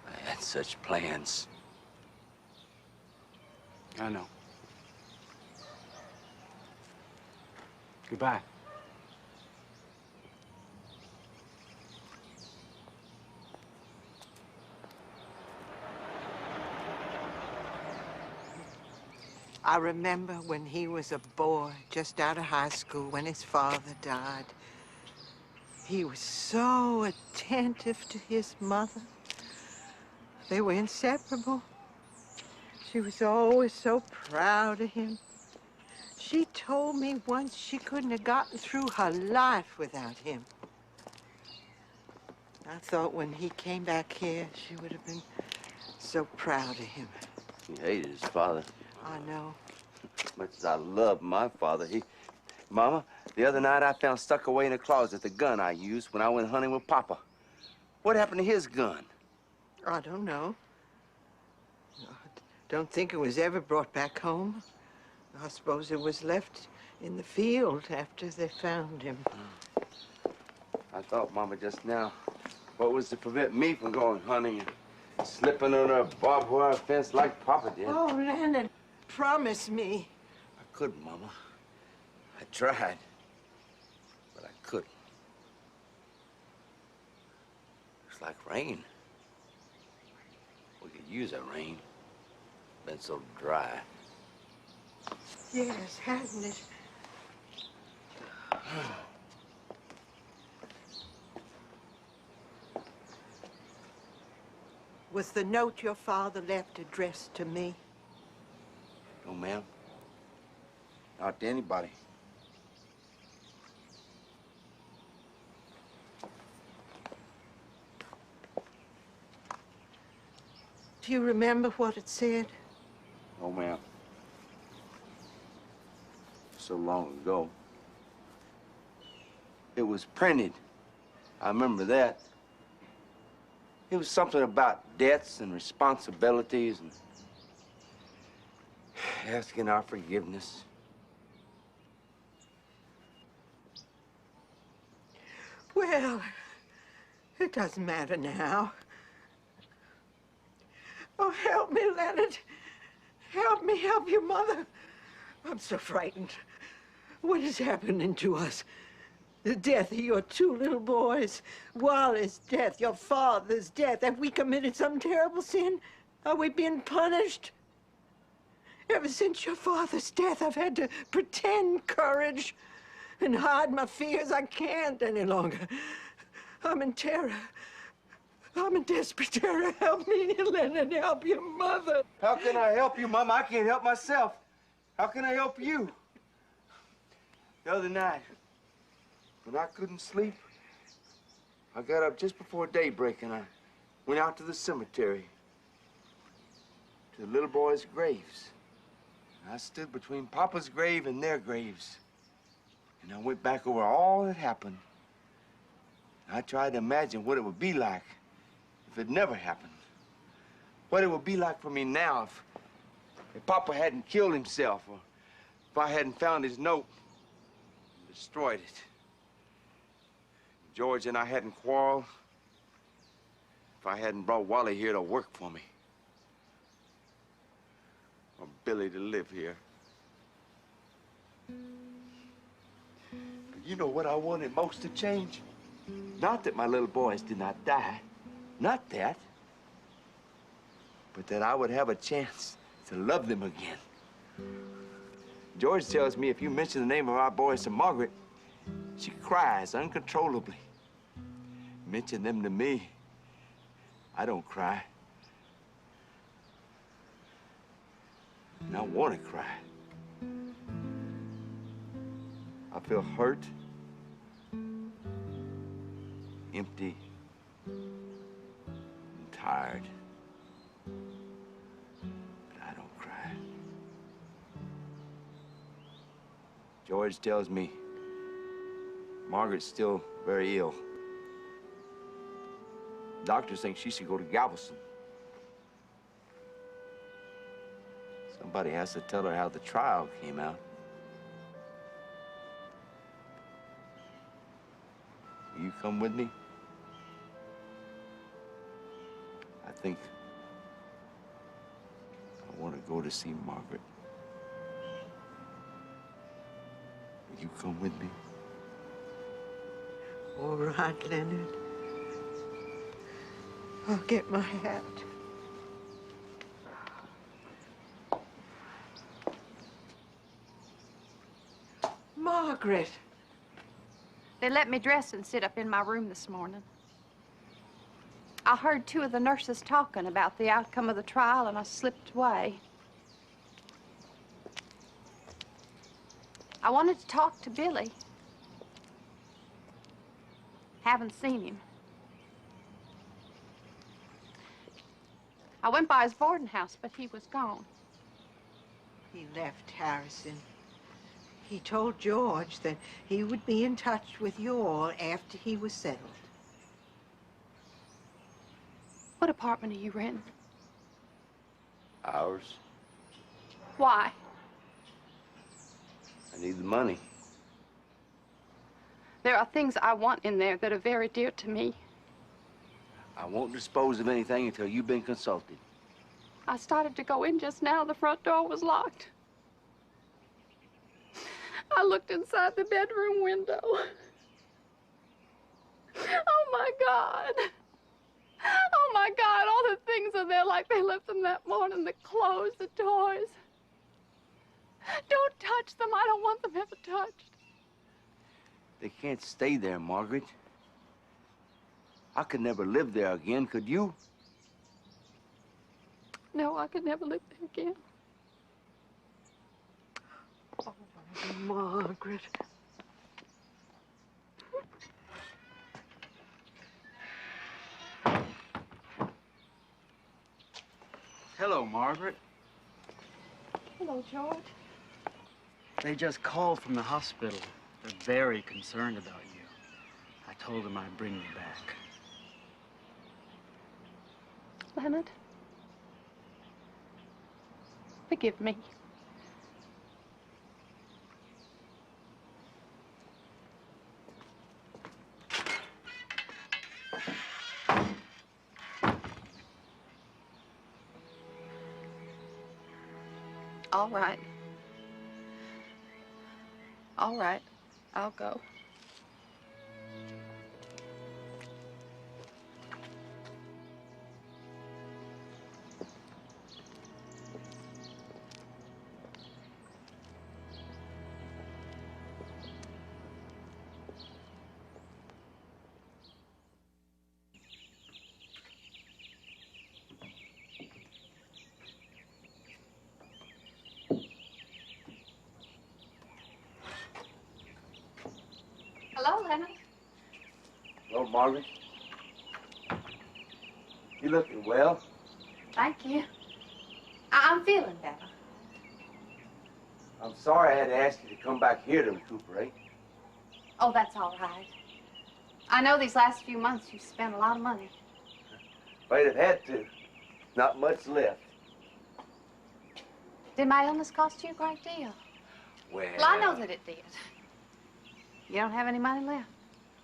I had such plans. I know. Goodbye. I remember when he was a boy, just out of high school, when his father died. He was so attentive to his mother. They were inseparable. She was always so proud of him. She told me once she couldn't have gotten through her life without him. I thought when he came back here, she would have been so proud of him. He hated his father. I know. As much as I love my father, Mama, the other night I found stuck away in the closet the gun I used when I went hunting with Papa. What happened to his gun? I don't know. I don't think it was ever brought back home. I suppose it was left in the field after they found him. I thought, Mama, just now, what was to prevent me from going hunting and slipping on a barbed wire fence like Papa did? Oh, Leonard, promise me. I couldn't, Mama. I tried, but I couldn't. It's like rain. We could use that rain. Been so dry. Yes, hasn't it? Was the note your father left addressed to me? No, ma'am. Not to anybody. Do you remember what it said? No, ma'am. So long ago. It was printed. I remember that. It was something about debts and responsibilities and asking our forgiveness. Well, it doesn't matter now. Oh, help me, Leonard. Help me help your mother. I'm so frightened. What is happening to us? The death of your two little boys, Wally's death, your father's death. Have we committed some terrible sin? Are we being punished? Ever since your father's death, I've had to pretend courage and hide my fears. I can't any longer. I'm in terror. I'm in desperate terror. Help me, Leonard. Help your mother. How can I help you, Mama? I can't help myself. How can I help you? The other night, when I couldn't sleep, I got up just before daybreak and I went out to the cemetery, to the little boys' graves. I stood between Papa's grave and their graves. And I went back over all that happened. I tried to imagine what it would be like if it never happened. What it would be like for me now if Papa hadn't killed himself, or if I hadn't found his note and destroyed it. George and I hadn't quarreled. If I hadn't brought Wally here to work for me. Or Billy to live here. But you know what I wanted most to change? Not that my little boys did not die. Not that. But that I would have a chance to love them again. George tells me if you mention the name of our boys to Margaret, she cries uncontrollably. Mention them to me, I don't cry. And I want to cry. I feel hurt, empty, and tired. But I don't cry. George tells me Margaret's still very ill. Doctors think she should go to Galveston. Somebody has to tell her how the trial came out. Will you come with me? I think I want to go to see Margaret. Will you come with me? All right, Leonard. I'll get my hat. Margaret. They let me dress and sit up in my room this morning. I heard two of the nurses talking about the outcome of the trial, and I slipped away. I wanted to talk to Billy. Haven't seen him. I went by his boarding house, but he was gone. He left Harrison. He told George that he would be in touch with you all after he was settled. What apartment are you renting? Ours. Why? I need the money. There are things I want in there that are very dear to me. I won't dispose of anything until you've been consulted. I started to go in just now. The front door was locked. I looked inside the bedroom window. Oh, my God. Oh, my God. All the things are there like they left them that morning. The clothes, the toys. Don't touch them. I don't want them ever touched. They can't stay there, Margaret. I could never live there again, could you? No, I could never live there again. Oh, Margaret. Hello, Margaret. Hello, George. They just called from the hospital. They're very concerned about you. I told them I'd bring you back. Leonard, forgive me. All right. All right. I'll go. Hello, Leonard. Hello, Margaret. You looking well? Thank you. I'm feeling better. I'm sorry I had to ask you to come back here to recuperate. Oh, that's all right. I know these last few months you've spent a lot of money. Might have had to. Not much left. Did my illness cost you a great deal? Well, I know that it did. You don't have any money left?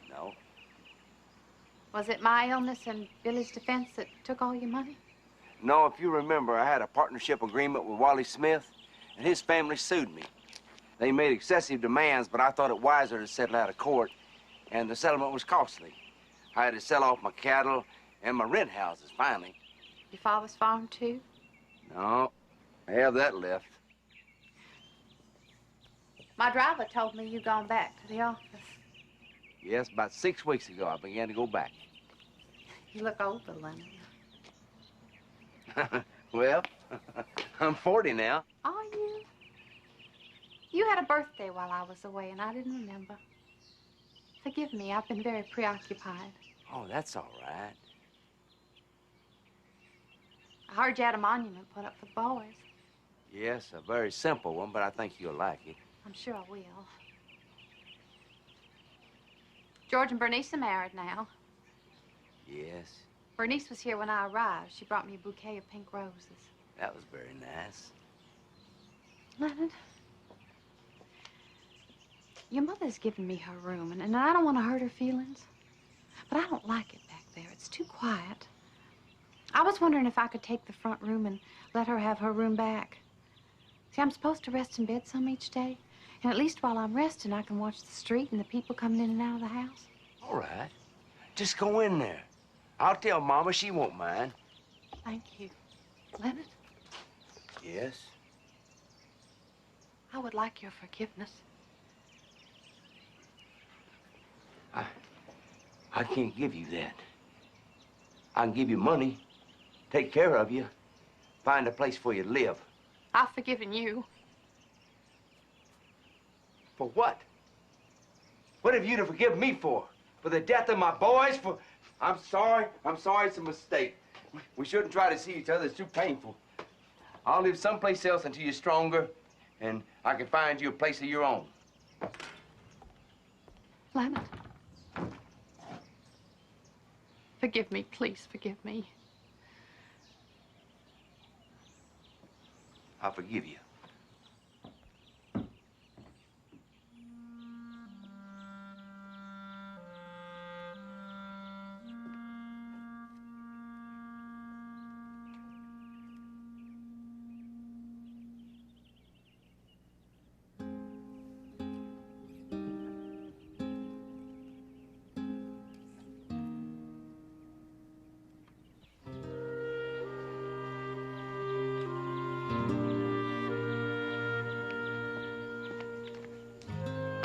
No. Was it my illness and Billy's defense that took all your money? No, if you remember, I had a partnership agreement with Wally Smith, and his family sued me. They made excessive demands, but I thought it wiser to settle out of court, and the settlement was costly. I had to sell off my cattle and my rent houses, finally. Your father's farm, too? No, I have that left. My driver told me you'd gone back to the office. Yes, about 6 weeks ago, I began to go back. You look older, Leonard. Well, I'm 40 now. Are you? You had a birthday while I was away, and I didn't remember. Forgive me, I've been very preoccupied. Oh, that's all right. I heard you had a monument put up for the boys. Yes, a very simple one, but I think you'll like it. I'm sure I will. George and Bernice are married now. Yes, Bernice was here when I arrived. She brought me a bouquet of pink roses. that was very nice. Leonard, your mother's given me her room, and I don't want to hurt her feelings. But I don't like it back there. It's too quiet. I was wondering if I could take the front room and let her have her room back. See, I'm supposed to rest in bed some each day. And at least while I'm resting, I can watch the street and the people coming in and out of the house. All right. Just go in there. I'll tell Mama she won't mind. Thank you. Leonard, Yes? I would like your forgiveness. I can't give you that. I can give you money, take care of you, find a place for you to live. I've forgiven you. For what? What have you to forgive me for? For the death of my boys? For... I'm sorry. It's a mistake. We shouldn't try to see each other. It's too painful. I'll live someplace else until you're stronger, and I can find you a place of your own. Leonard. Forgive me, please forgive me. I'll forgive you.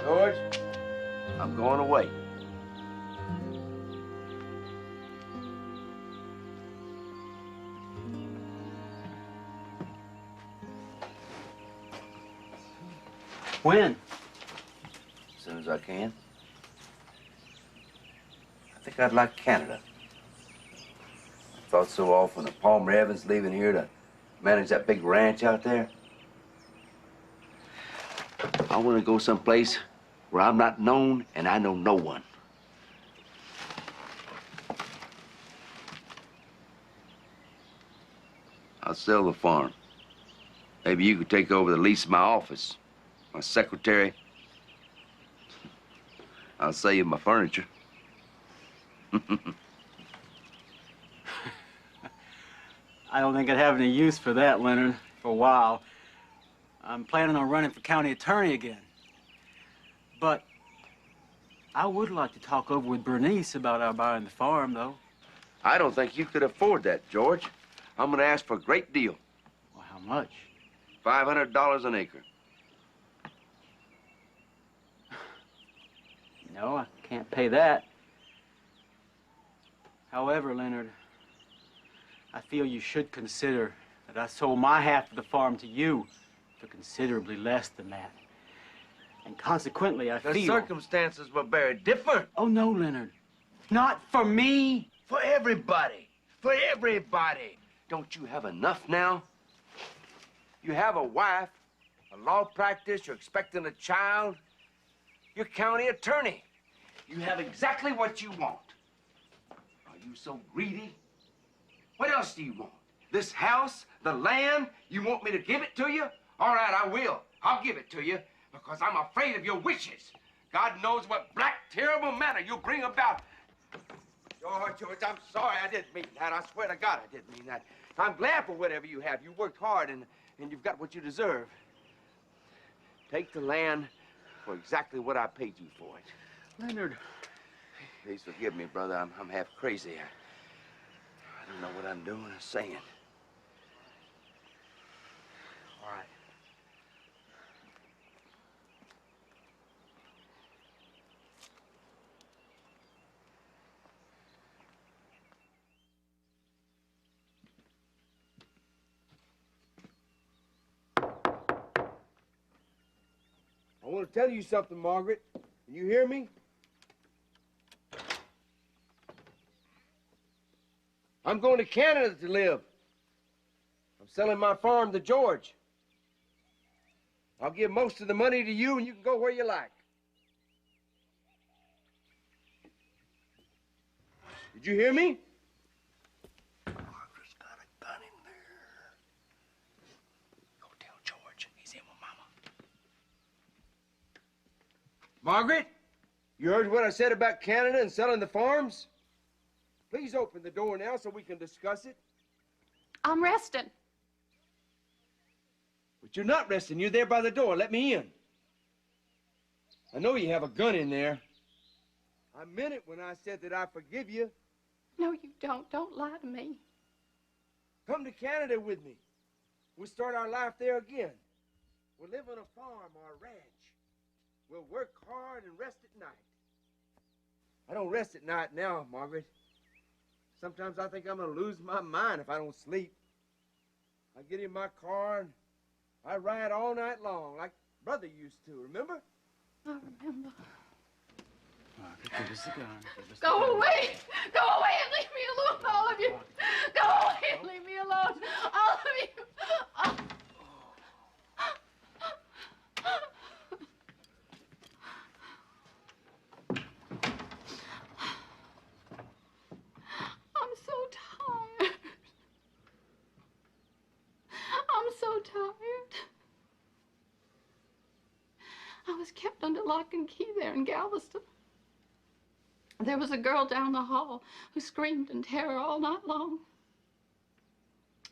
George, I'm going away. When? As soon as I can. I think I'd like Canada. I thought so often of Palmer Evans leaving here to manage that big ranch out there. I want to go someplace where I'm not known and I know no one. I'll sell the farm. Maybe you could take over the lease of my office, my secretary. I'll sell you my furniture. I don't think I'd have any use for that, Leonard, for a while. I'm planning on running for county attorney again. But I would like to talk over with Bernice about our buying the farm, though. I don't think you could afford that, George. I'm going to ask for a great deal. Well, how much? $500 an acre. No, I can't pay that. However, Leonard, I feel you should consider that I sold my half of the farm to you for considerably less than that. And consequently, I feel... The circumstances were very different. Oh, no, Leonard. Not for me. For everybody. For everybody. Don't you have enough now? You have a wife, a law practice, you're expecting a child. You're county attorney. You have exactly what you want. Are you so greedy? What else do you want? This house, the land, you want me to give it to you? All right, I will. I'll give it to you because I'm afraid of your wishes. God knows what black, terrible manner you bring about. George, I'm sorry. I didn't mean that. I swear to God, I didn't mean that. I'm glad for whatever you have. You worked hard and you've got what you deserve. Take the land for exactly what I paid you for it. Leonard. Please forgive me, brother. I'm half crazy. I don't know what I'm doing or saying. All right. I want to tell you something, Margaret. Can you hear me? I'm going to Canada to live. I'm selling my farm to George. I'll give most of the money to you and you can go where you like. Did you hear me? Margaret's got a gun in there. Go tell George he's in with Mama. Margaret, you heard what I said about Canada and selling the farms? Please open the door now so we can discuss it. I'm resting. But you're not resting. You're there by the door. Let me in. I know you have a gun in there. I meant it when I said that I forgive you. No, you don't. Don't lie to me. Come to Canada with me. We'll start our life there again. We'll live on a farm or a ranch. We'll work hard and rest at night. I don't rest at night now, Margaret. Sometimes I think I'm gonna lose my mind if I don't sleep. I get in my car and I ride all night long like Brother used to, remember? I remember. Margaret, give us the gun. Give us the Go gun. away! Go away and leave me alone, all of you! Go away and leave me alone, all of you! Oh. I'm so tired. I'm so tired. I was kept under lock and key there in Galveston. There was a girl down the hall who screamed in terror all night long.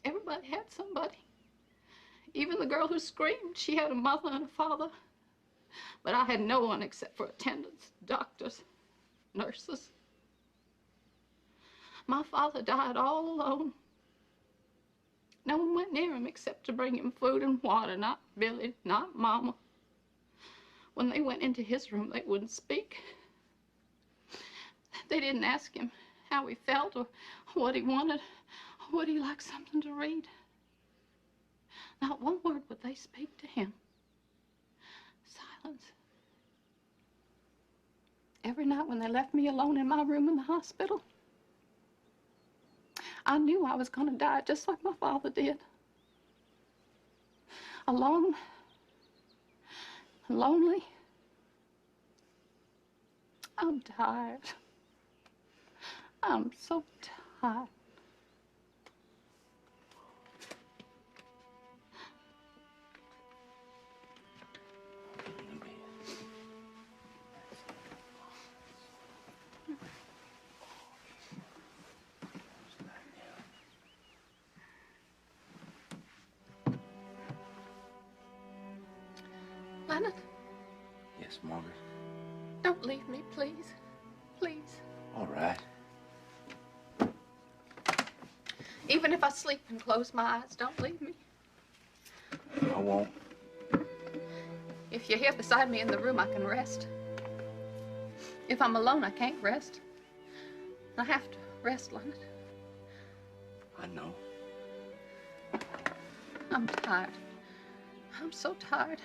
Everybody had somebody. Even the girl who screamed, she had a mother and a father. But I had no one except for attendants, doctors, nurses. My father died all alone. No one went near him except to bring him food and water, not Billy, not Mama. When they went into his room, they wouldn't speak. They didn't ask him how he felt or what he wanted or would he like something to read. Not one word would they speak to him. Silence. Every night when they left me alone in my room in the hospital, I knew I was going to die just like my father did. Alone, lonely. I'm tired. I'm so tired. Leonard, Yes, Margaret. don't leave me, please. Please. All right. Even if I sleep and close my eyes, don't leave me. I won't. If you're here beside me in the room, I can rest. If I'm alone, I can't rest. I have to rest, Leonard. I know. I'm tired. I'm so tired.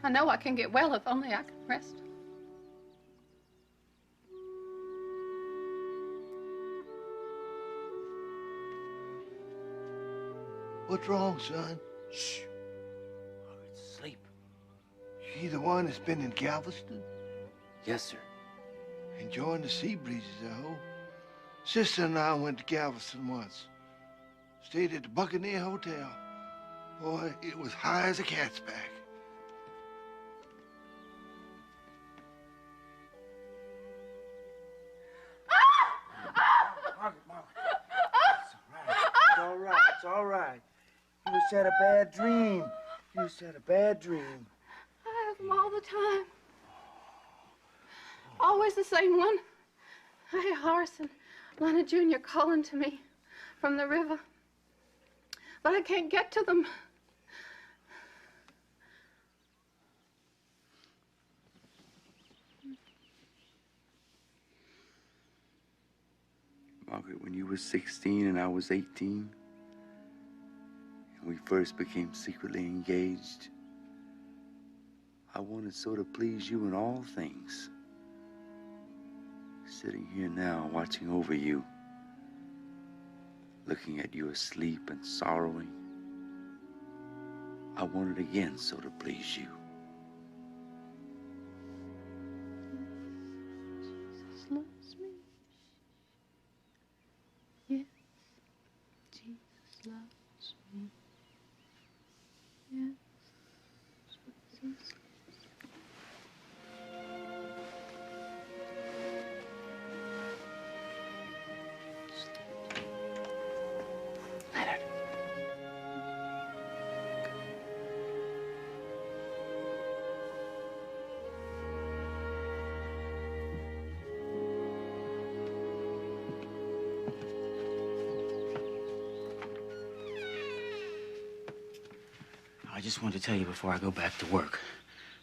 I know I can get well if only I can rest. What's wrong, son? Shh. Margaret's asleep. She the one that's been in Galveston? Yes, sir. Enjoying the sea breezes, I hope. Sister and I went to Galveston once. Stayed at the Buccaneer Hotel. Boy, it was high as a cat's back. It's all right. It's all right. You just had a bad dream. You just had a bad dream. I have them all the time. Always the same one. I hear Horace and Lana Jr. calling to me from the river. But I can't get to them. Margaret, when you were 16 and I was 18, and we first became secretly engaged, I wanted so to please you in all things. Sitting here now, watching over you, looking at you asleep and sorrowing, I wanted again so to please you. Jesus loves me. Yes, Jesus loves me. Yes, Jesus. Leonard. I just wanted to tell you before I go back to work.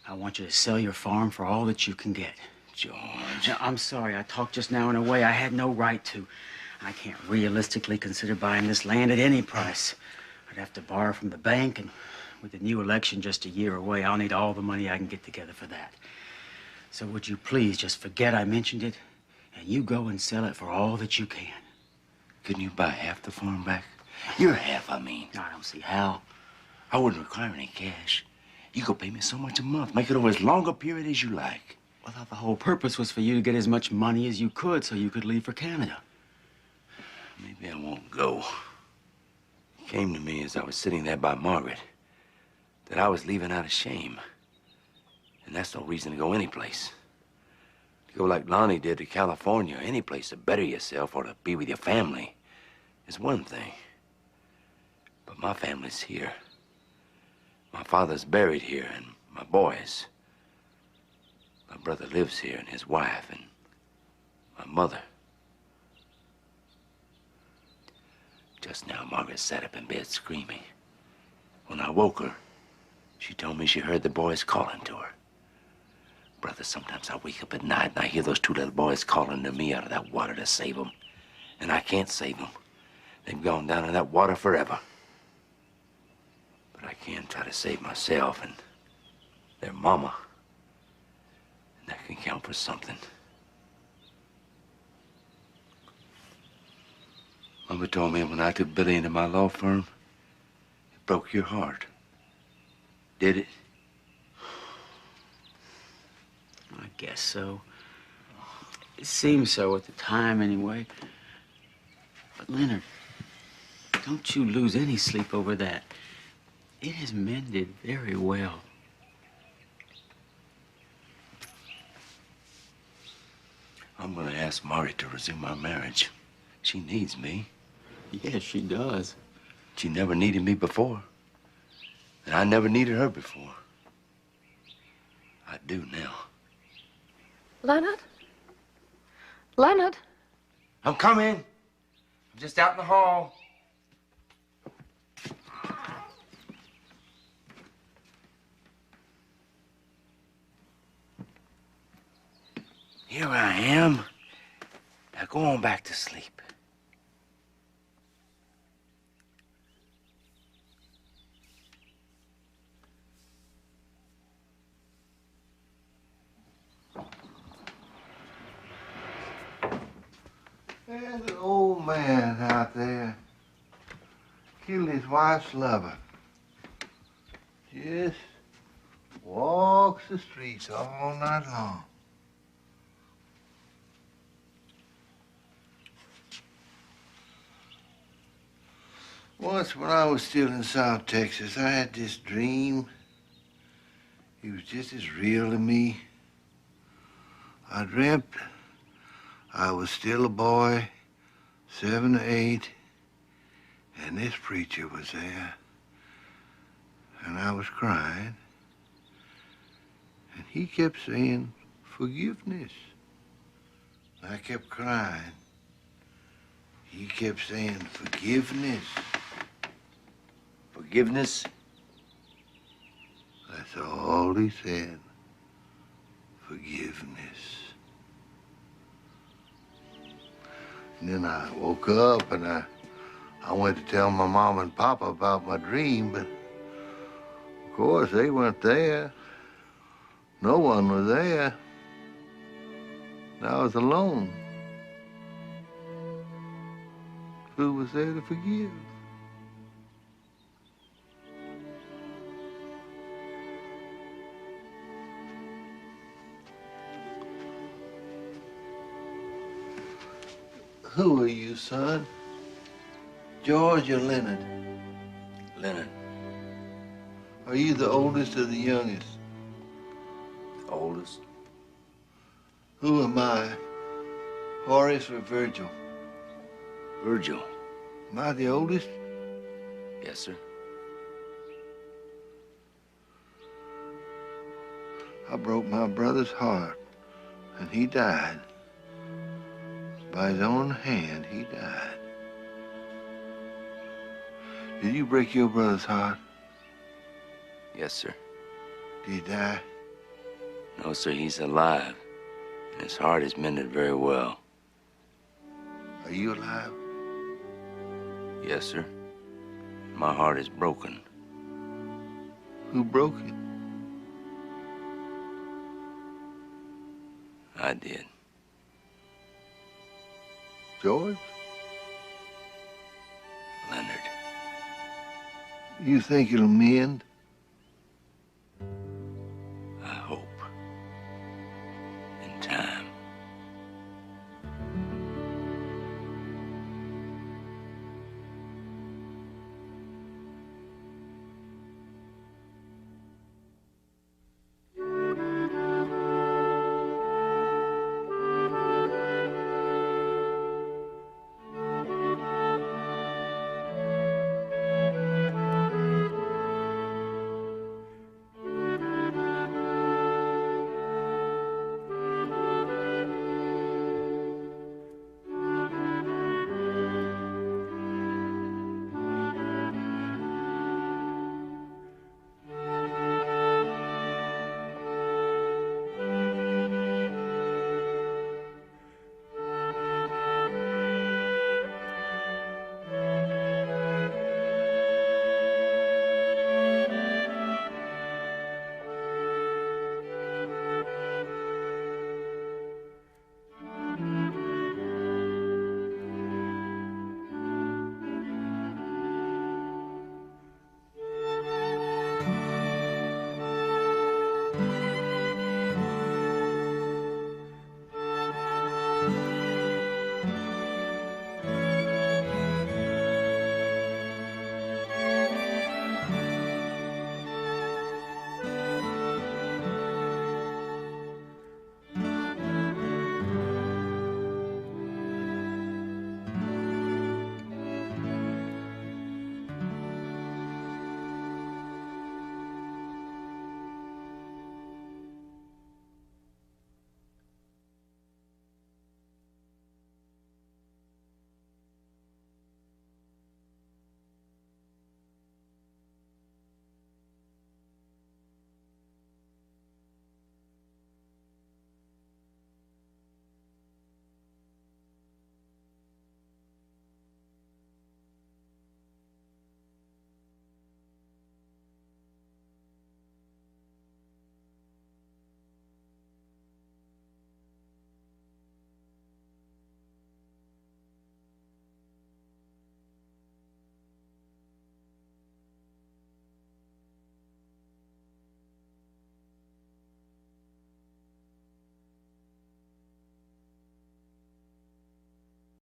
I want you to sell your farm for all that you can get. George, I'm sorry. I talked just now in a way I had no right to. I can't realistically consider buying this land at any price. I'd have to borrow from the bank, and with the new election just a year away, I'll need all the money I can get together for that. So would you please just forget I mentioned it, and you go and sell it for all that you can. Couldn't you buy half the farm back? Your half, I mean. I don't see how. I wouldn't require any cash. You could pay me so much a month. Make it over as long a period as you like. Well, I thought the whole purpose was for you to get as much money as you could so you could leave for Canada. Maybe I won't go. It came to me as I was sitting there by Margaret that I was leaving out of shame. And that's no reason to go anyplace. To go like Lonnie did to California, any place to better yourself or to be with your family is one thing. But my family's here. My father's buried here, and my boys. My brother lives here, and his wife, and my mother. Just now, Margaret sat up in bed screaming. When I woke her, she told me she heard the boys calling to her. Brother, sometimes I wake up at night and I hear those two little boys calling to me out of that water to save them. And I can't save them. They've gone down in that water forever. But I can try to save myself and their mama. And that can count for something. Mama told me when I took Billy into my law firm, it broke your heart. Did it? I guess so. It seemed so at the time, anyway. But, Leonard, don't you lose any sleep over that. It has mended very well. I'm gonna ask Margaret to resume our marriage. She needs me. Yes, she does. She never needed me before. And I never needed her before. I do now. Leonard? Leonard? I'm coming. I'm just out in the hall. Here I am. Now go on back to sleep. There's an old man out there. Killed his wife's lover. Just walks the streets all night long. Once when I was still in South Texas, I had this dream. It was just as real to me. I dreamt I was still a boy, 7 or 8, and this preacher was there. And I was crying. And he kept saying, forgiveness. I kept crying. He kept saying, forgiveness. Forgiveness? That's all he said. Forgiveness. And then I woke up and I went to tell my mom and papa about my dream, but of course they weren't there. No one was there. I was alone. Who was there to forgive? Who are you, son? George or Leonard? Leonard. Are you the oldest or the youngest? The oldest. Who am I? Horace or Virgil? Virgil. Am I the oldest? Yes, sir. I broke my brother's heart, and he died. By his own hand, he died. Did you break your brother's heart? Yes, sir. Did he die? No, sir, he's alive. His heart is mended very well. Are you alive? Yes, sir. My heart is broken. Who broke it? I did. George? Leonard. You think it'll mend?